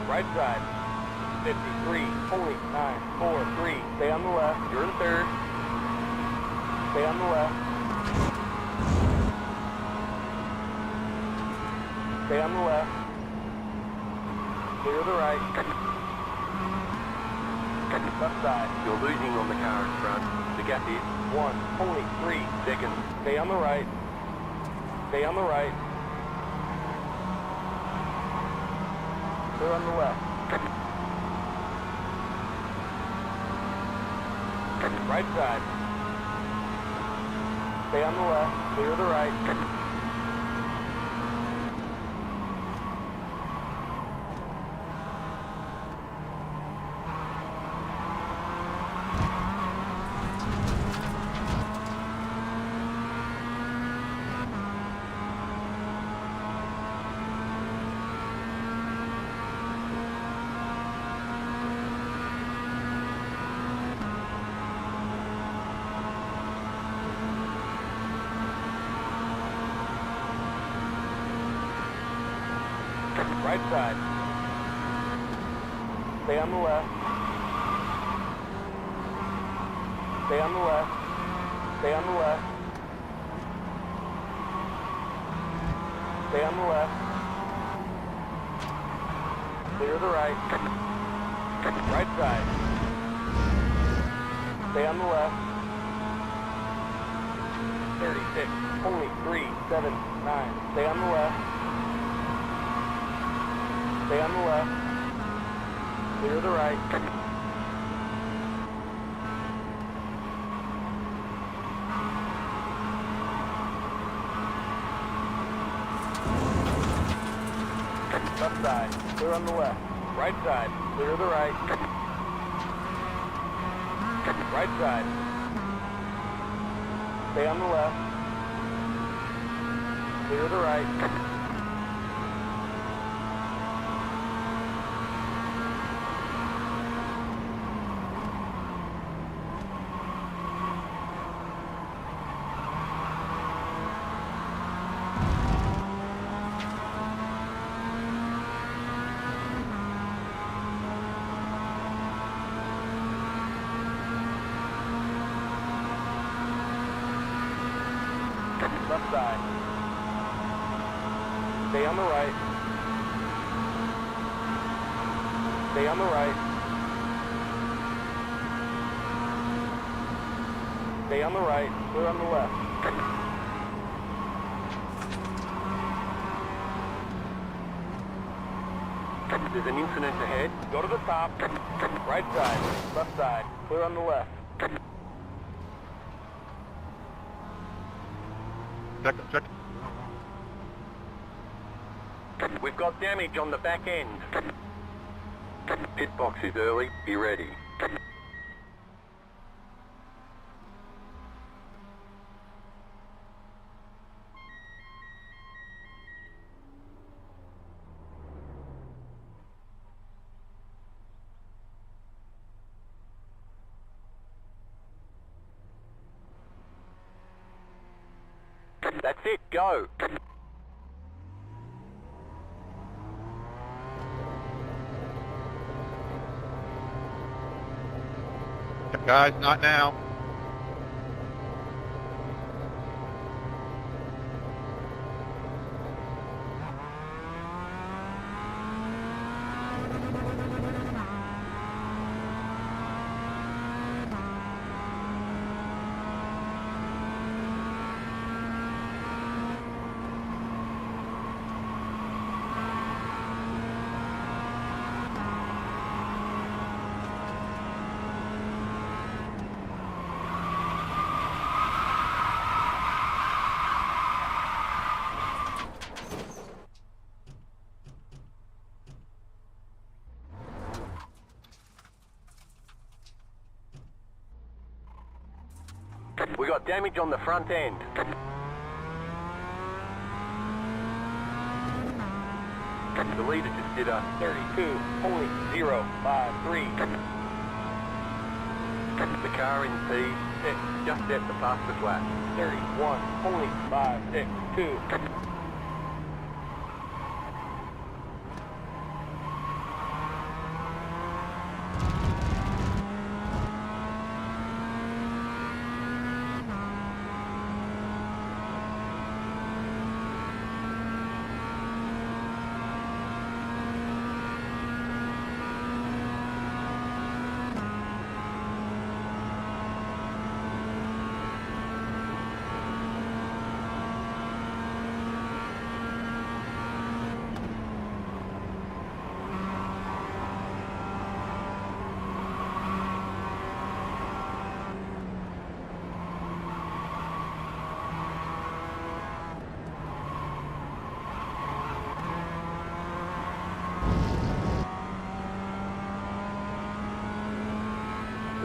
Right side. 53, 49, 4, 3. Stay on the left. You're in third. Stay on the left. Stay on the left. Clear the right. Left side. You're losing on the car in front. The gap is 1.3 seconds. Stay on the right. Stay on the right. Clear on the left. Right side. Stay on the left. Clear the right. Right side. Stay on the left. Stay on the left. Stay on the left. Stay on the left. Clear the right. Right side. Stay on the left. 36.379. Stay on the left. Stay on the left. Clear the right. Left side. Clear on the left. Right side. Clear the right. Right side. Stay on the left. Clear the right. Left side. Stay on the right. Stay on the right. Stay on the right. Clear on the left. There's an incident ahead. Go to the top. Right side. Left side. Clear on the left. Check. We've got damage on the back end. Pit box is early. Be ready. That's it, go! Guys, not now. We got damage on the front end. The leader just did a 32.053. The car in P6 just set the fastest lap. 31.562.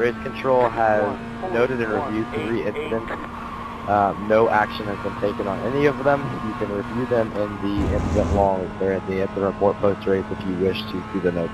Race Control has noted and reviewed 3 incidents. No action has been taken on any of them. You can review them in the incident log or in the incident report post-race if you wish to see the notes.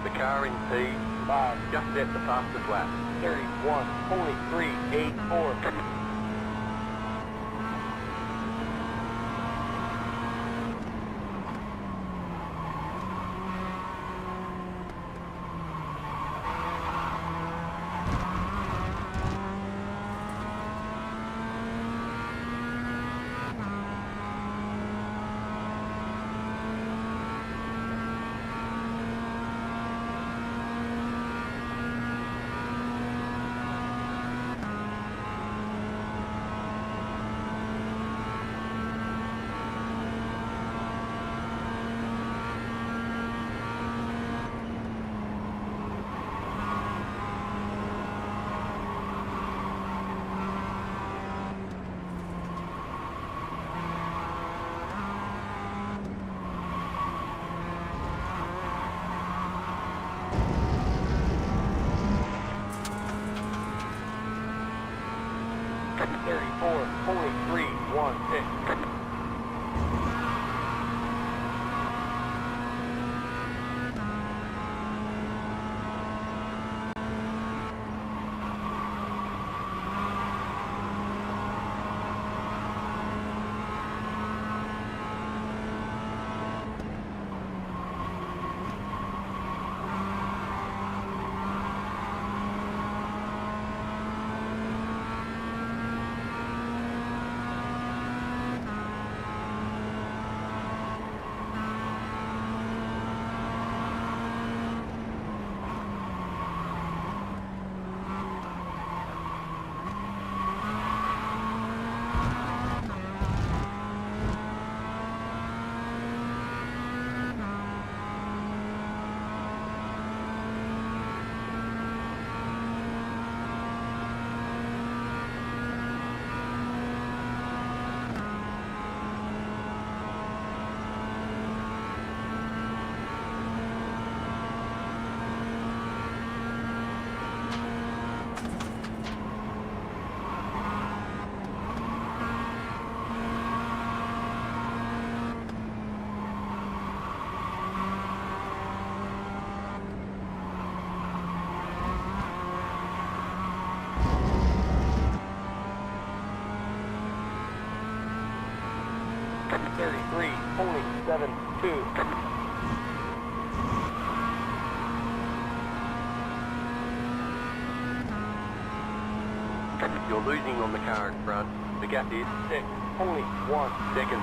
The car in P5 just set the fastest lap. 31.384. You're losing on the car in front. The gap is 6.1 seconds.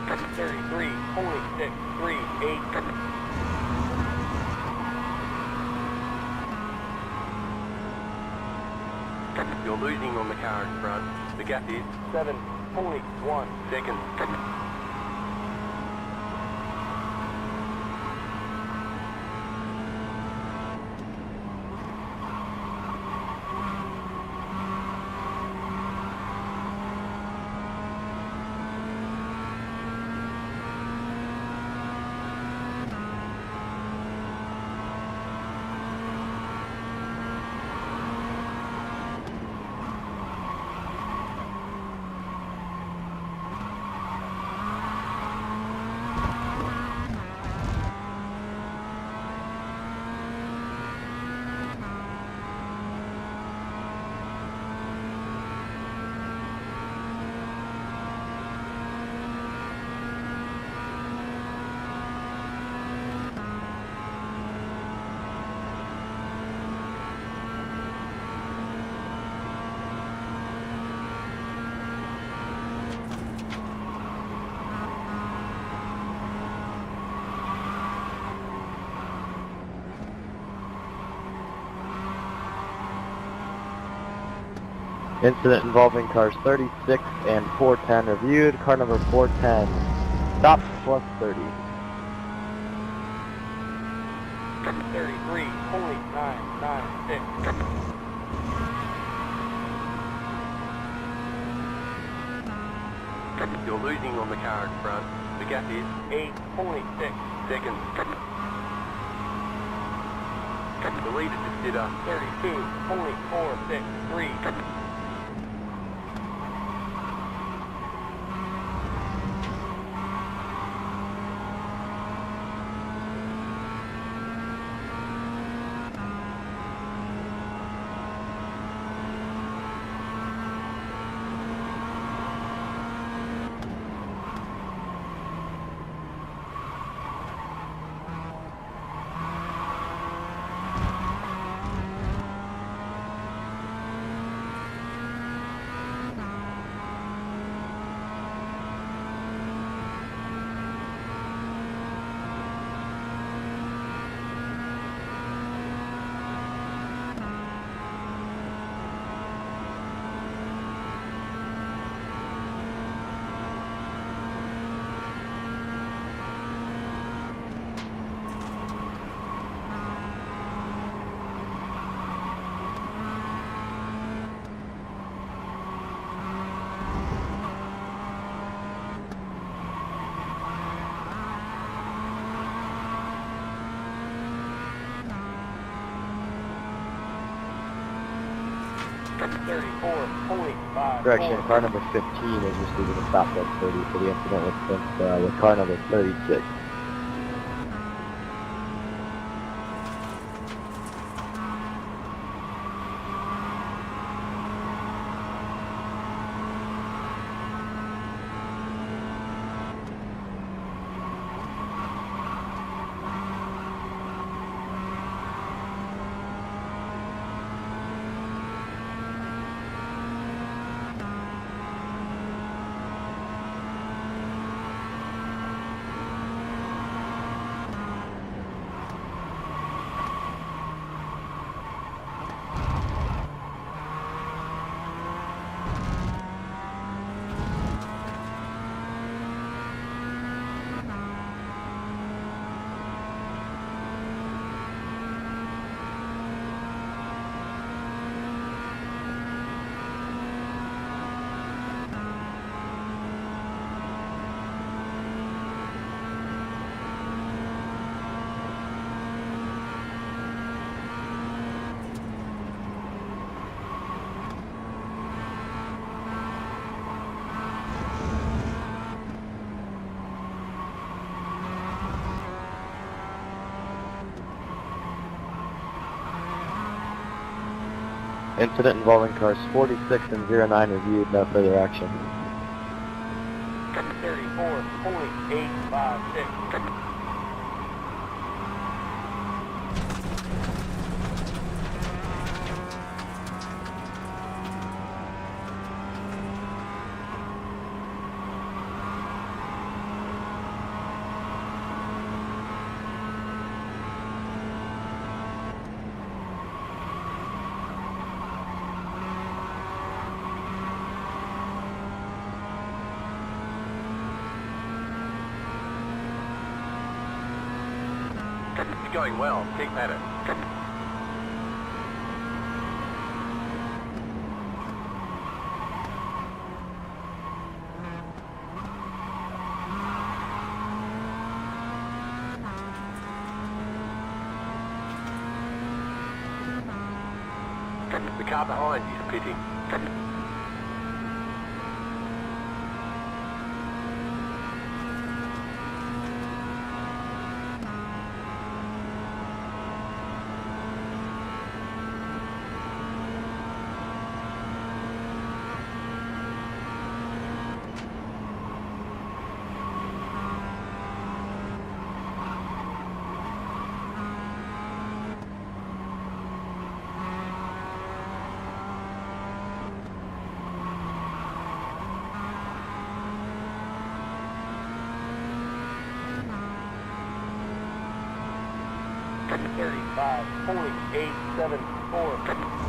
33.638. You're losing on the car in front. The gap is 7.1 seconds. Incident involving cars 36 and 410 reviewed. Car number 410 stopped plus 30. 33.996. You're losing on the car in front. The gap is 8.6 seconds. The leader just did a 32.463. Correction, car number 15 is receiving a stop plus 30 for the incident with car number 36. Incident involving cars 46 and 09 reviewed, no further action. 34.856. It's going well. Keep at it. The car behind is pitting. Thirty-five, 48, 7, 4.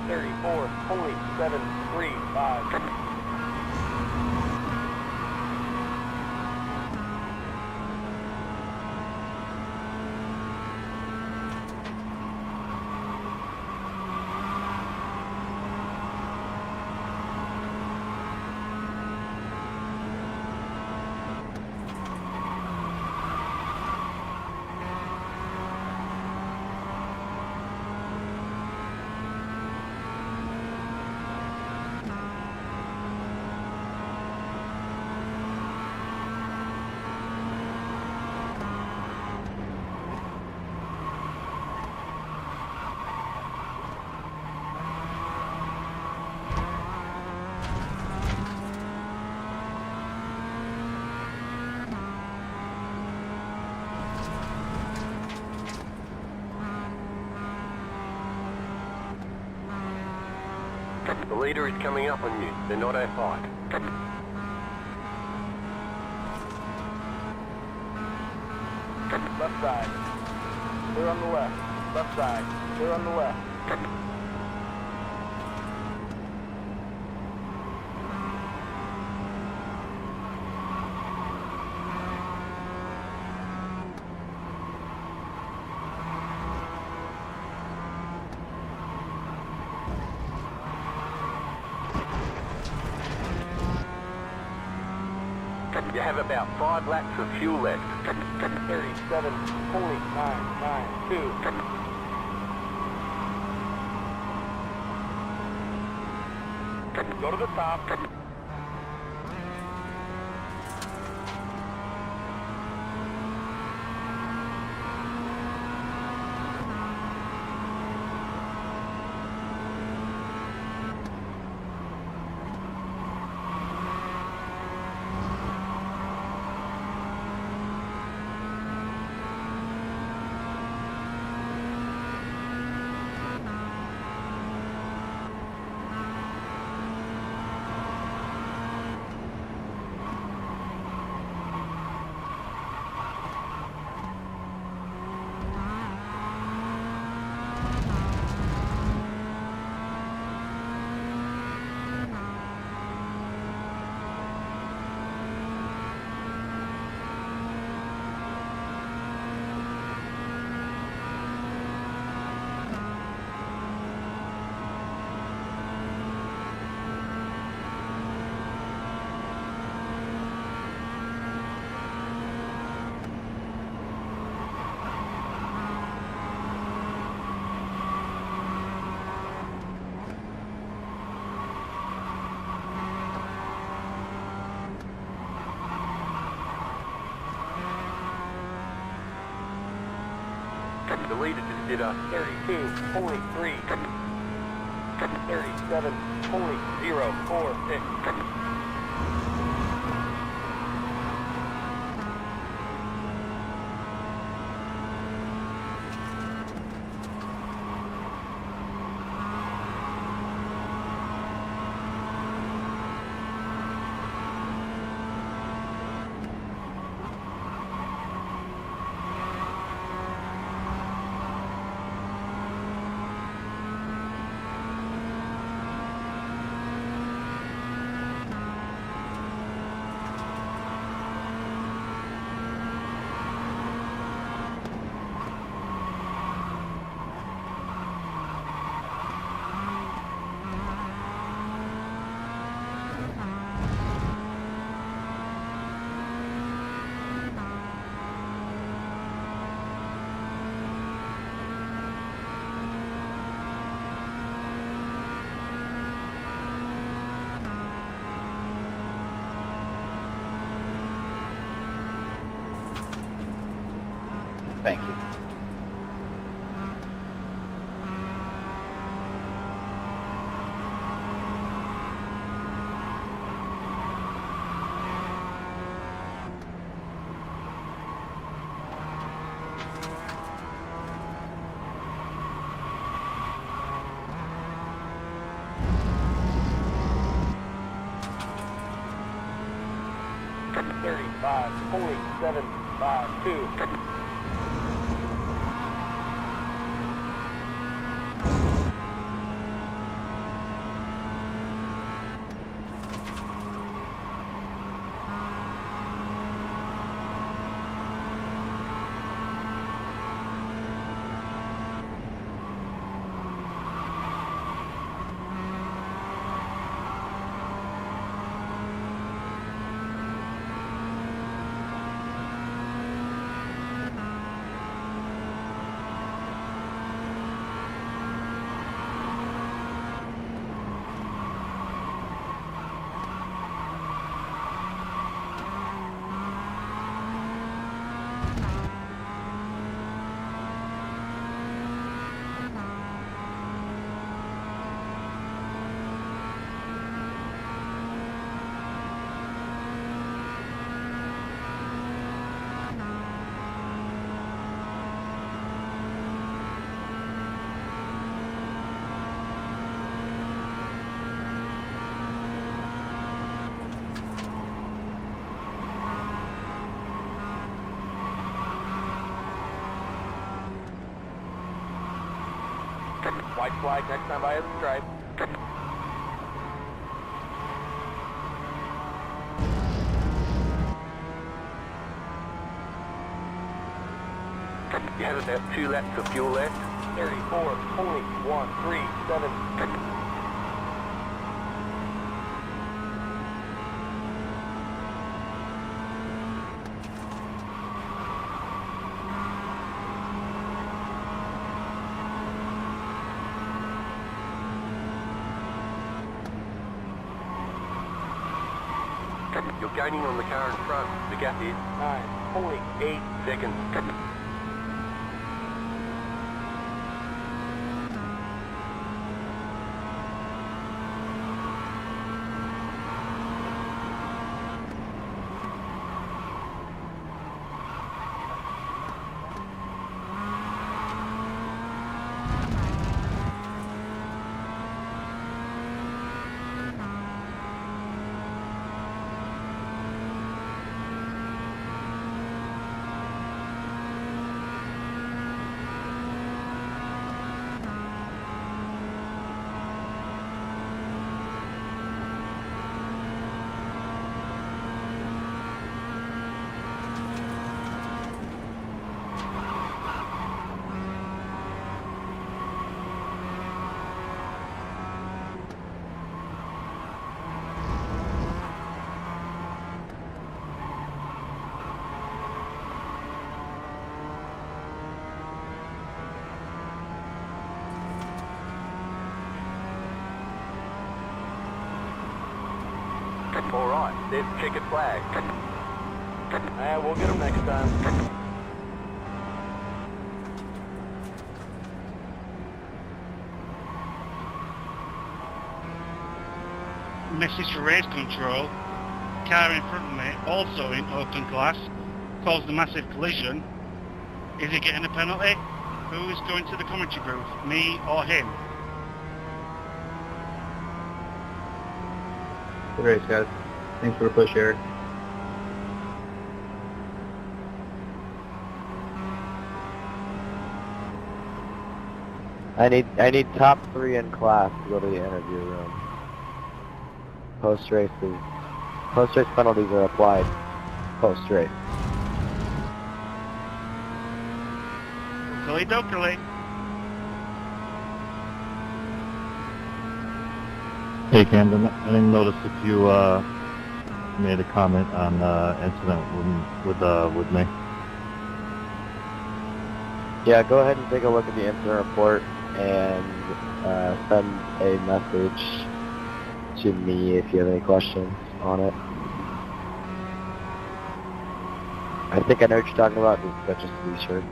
Thirty-four, 47, 3, 5. The leader is coming up on you. They're not our fight. Left side. Clear on the left. Left side. Clear on the left. You have about 5 laps of fuel left. 37, 49, 9, 2. Go to the top. The leader just did a 32.3. 37.046. Thank you. $35.752. White flag next time by the stripe. You have about 2 laps of fuel left. 34.137. You're gaining on the car in front. The gap is 9.8 seconds. All right, there's the checkered flag. We'll get them next time. message for race control. Car in front of me, also in open class, caused a massive collision. Is he getting a penalty? Who is going to the commentary booth, me or him? Good race, guys. Thanks for the push, Eric. I need top 3 in class to go to the interview room. Post race penalties are applied post race. Silly dokily. Hey Camden, I didn't notice if you made a comment on incident with me. Yeah, go ahead and take a look at the incident report and send a message to me if you have any questions on it. I think I know what you're talking about, but just to be sure.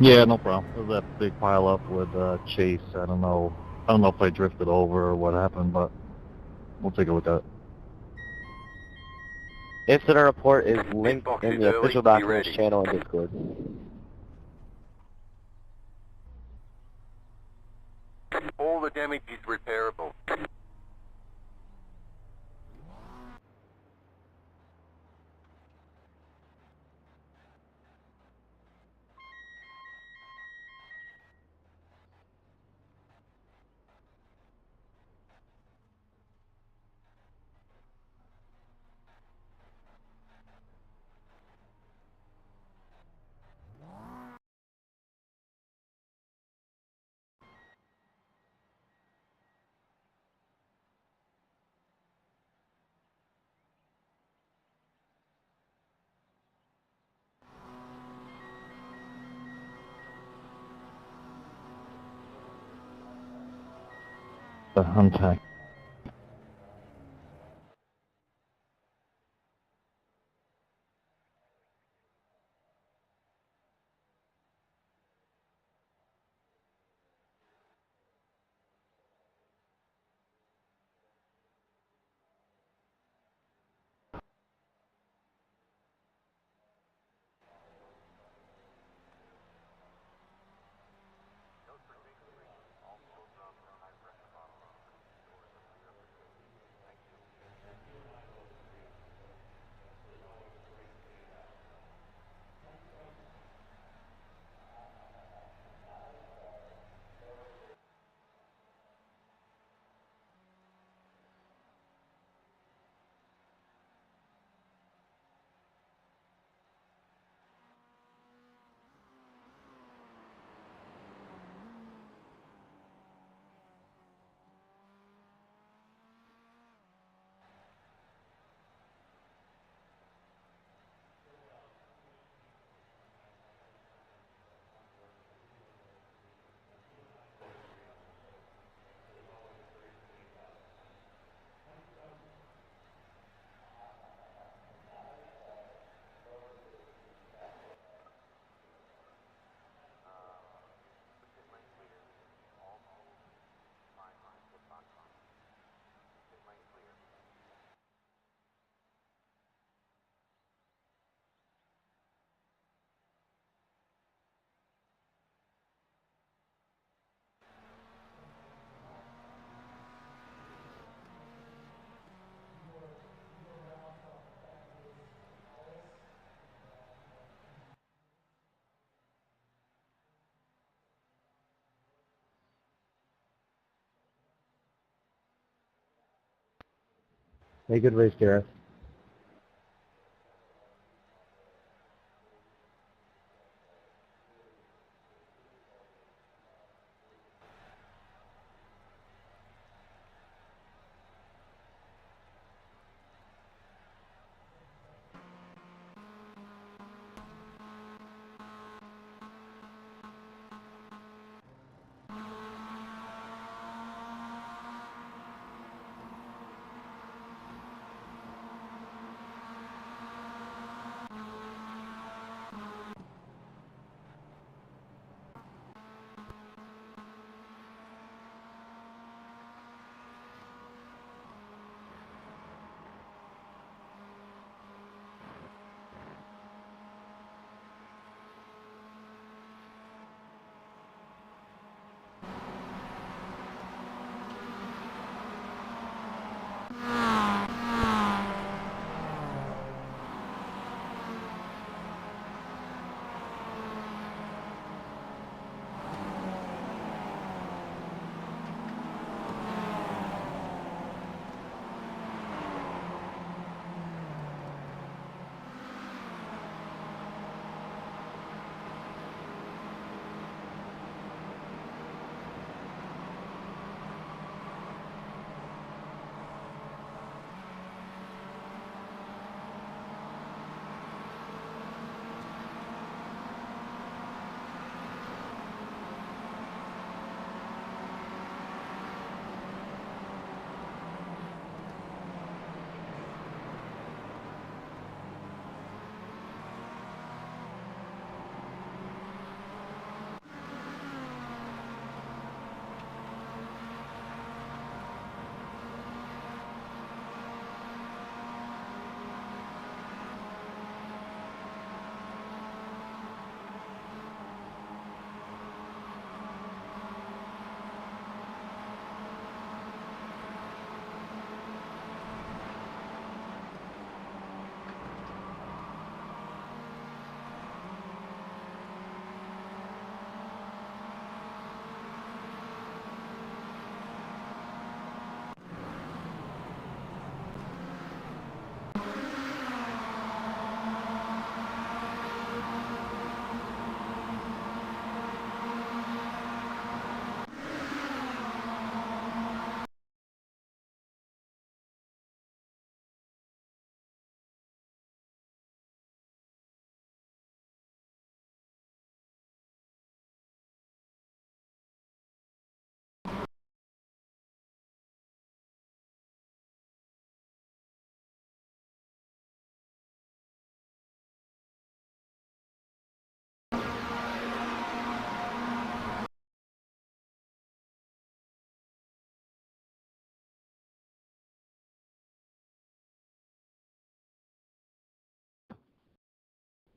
Yeah, no problem. There was that big pile up with Chase. I don't know if I drifted over or what happened, but we'll take a look at it. Incident report is linked Box in is the early. official Be documents ready. channel in Discord. All the damage is repairable. The unpack. Hey, good race, Gareth.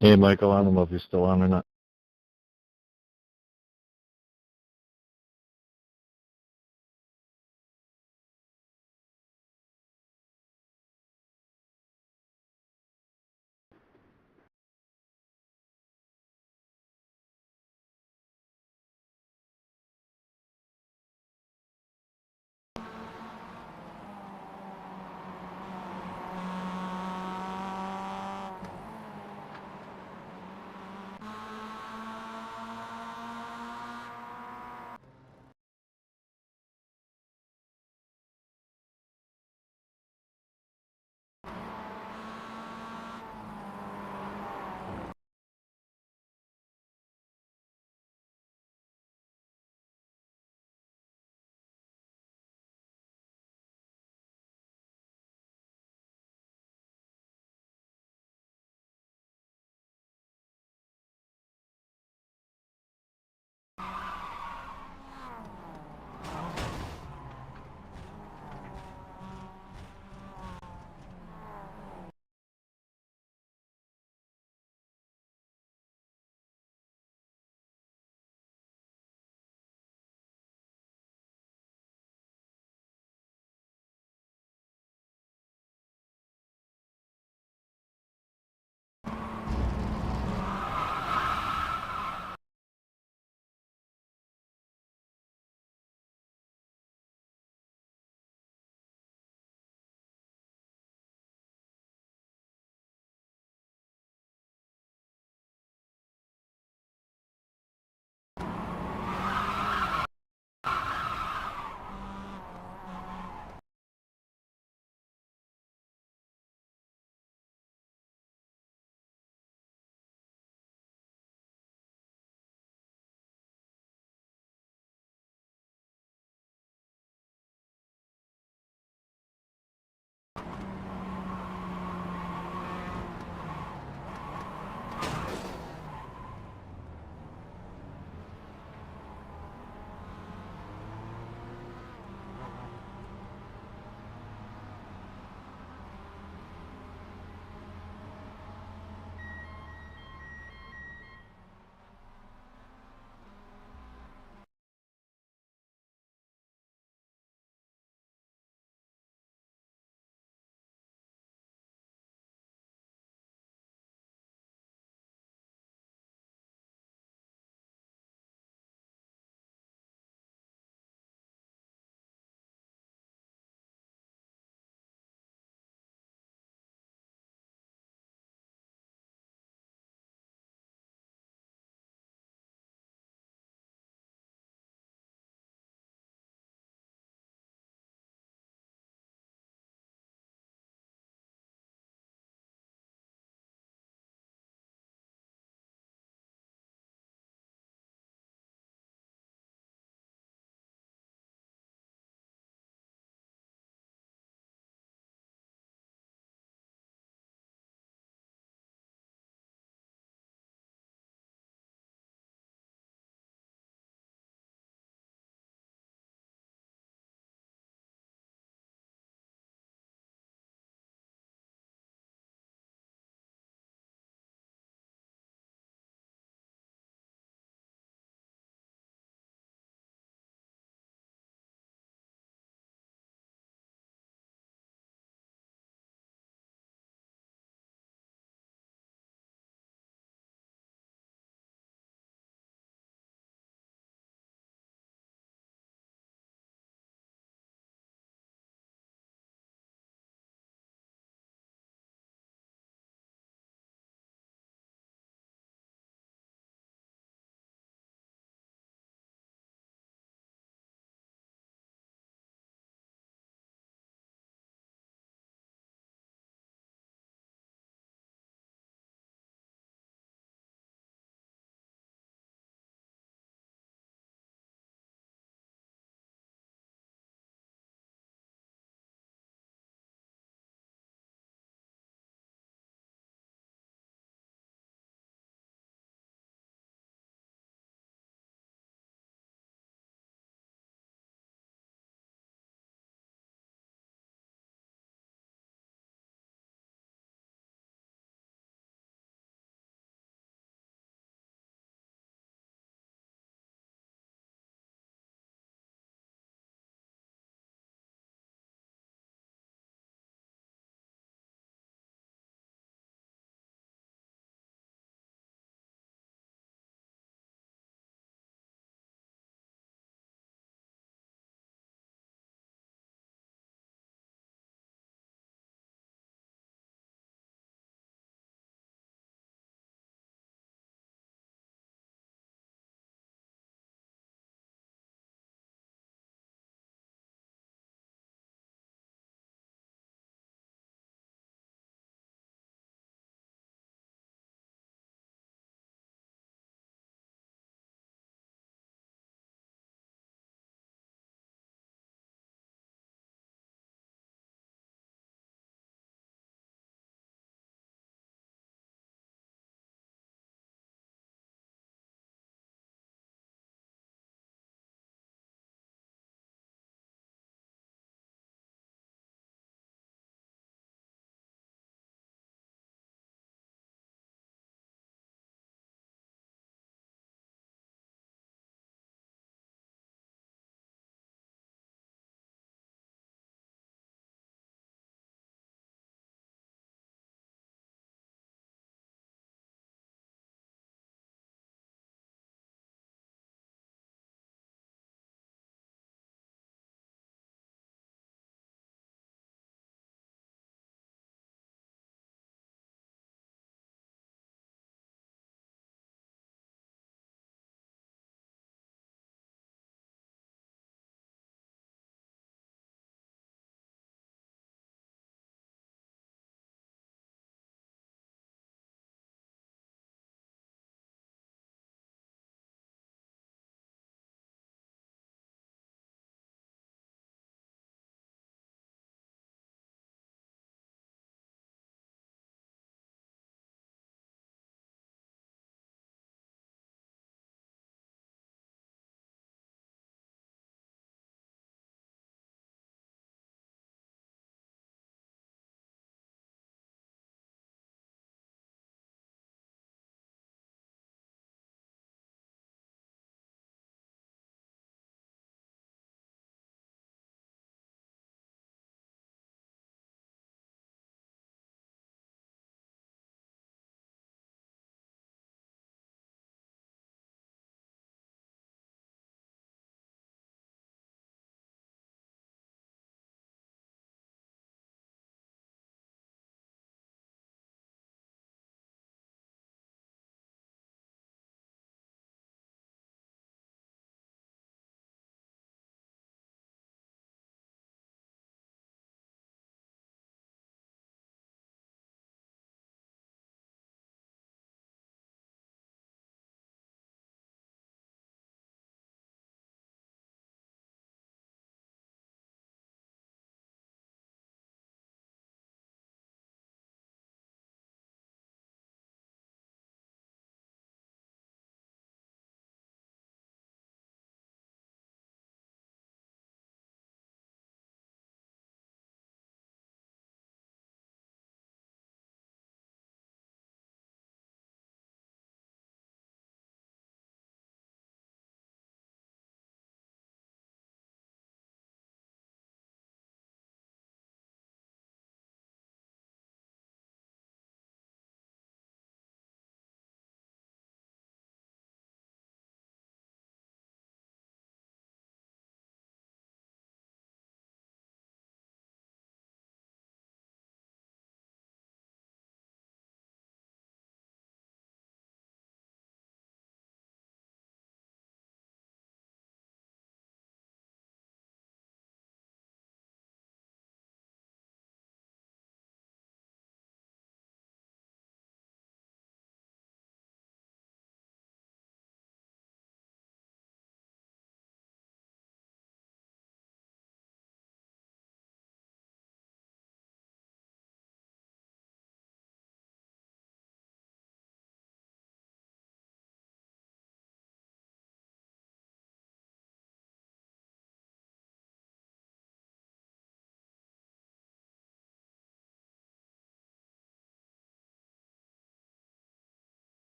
Hey, Michael, I don't know if you're still on or not.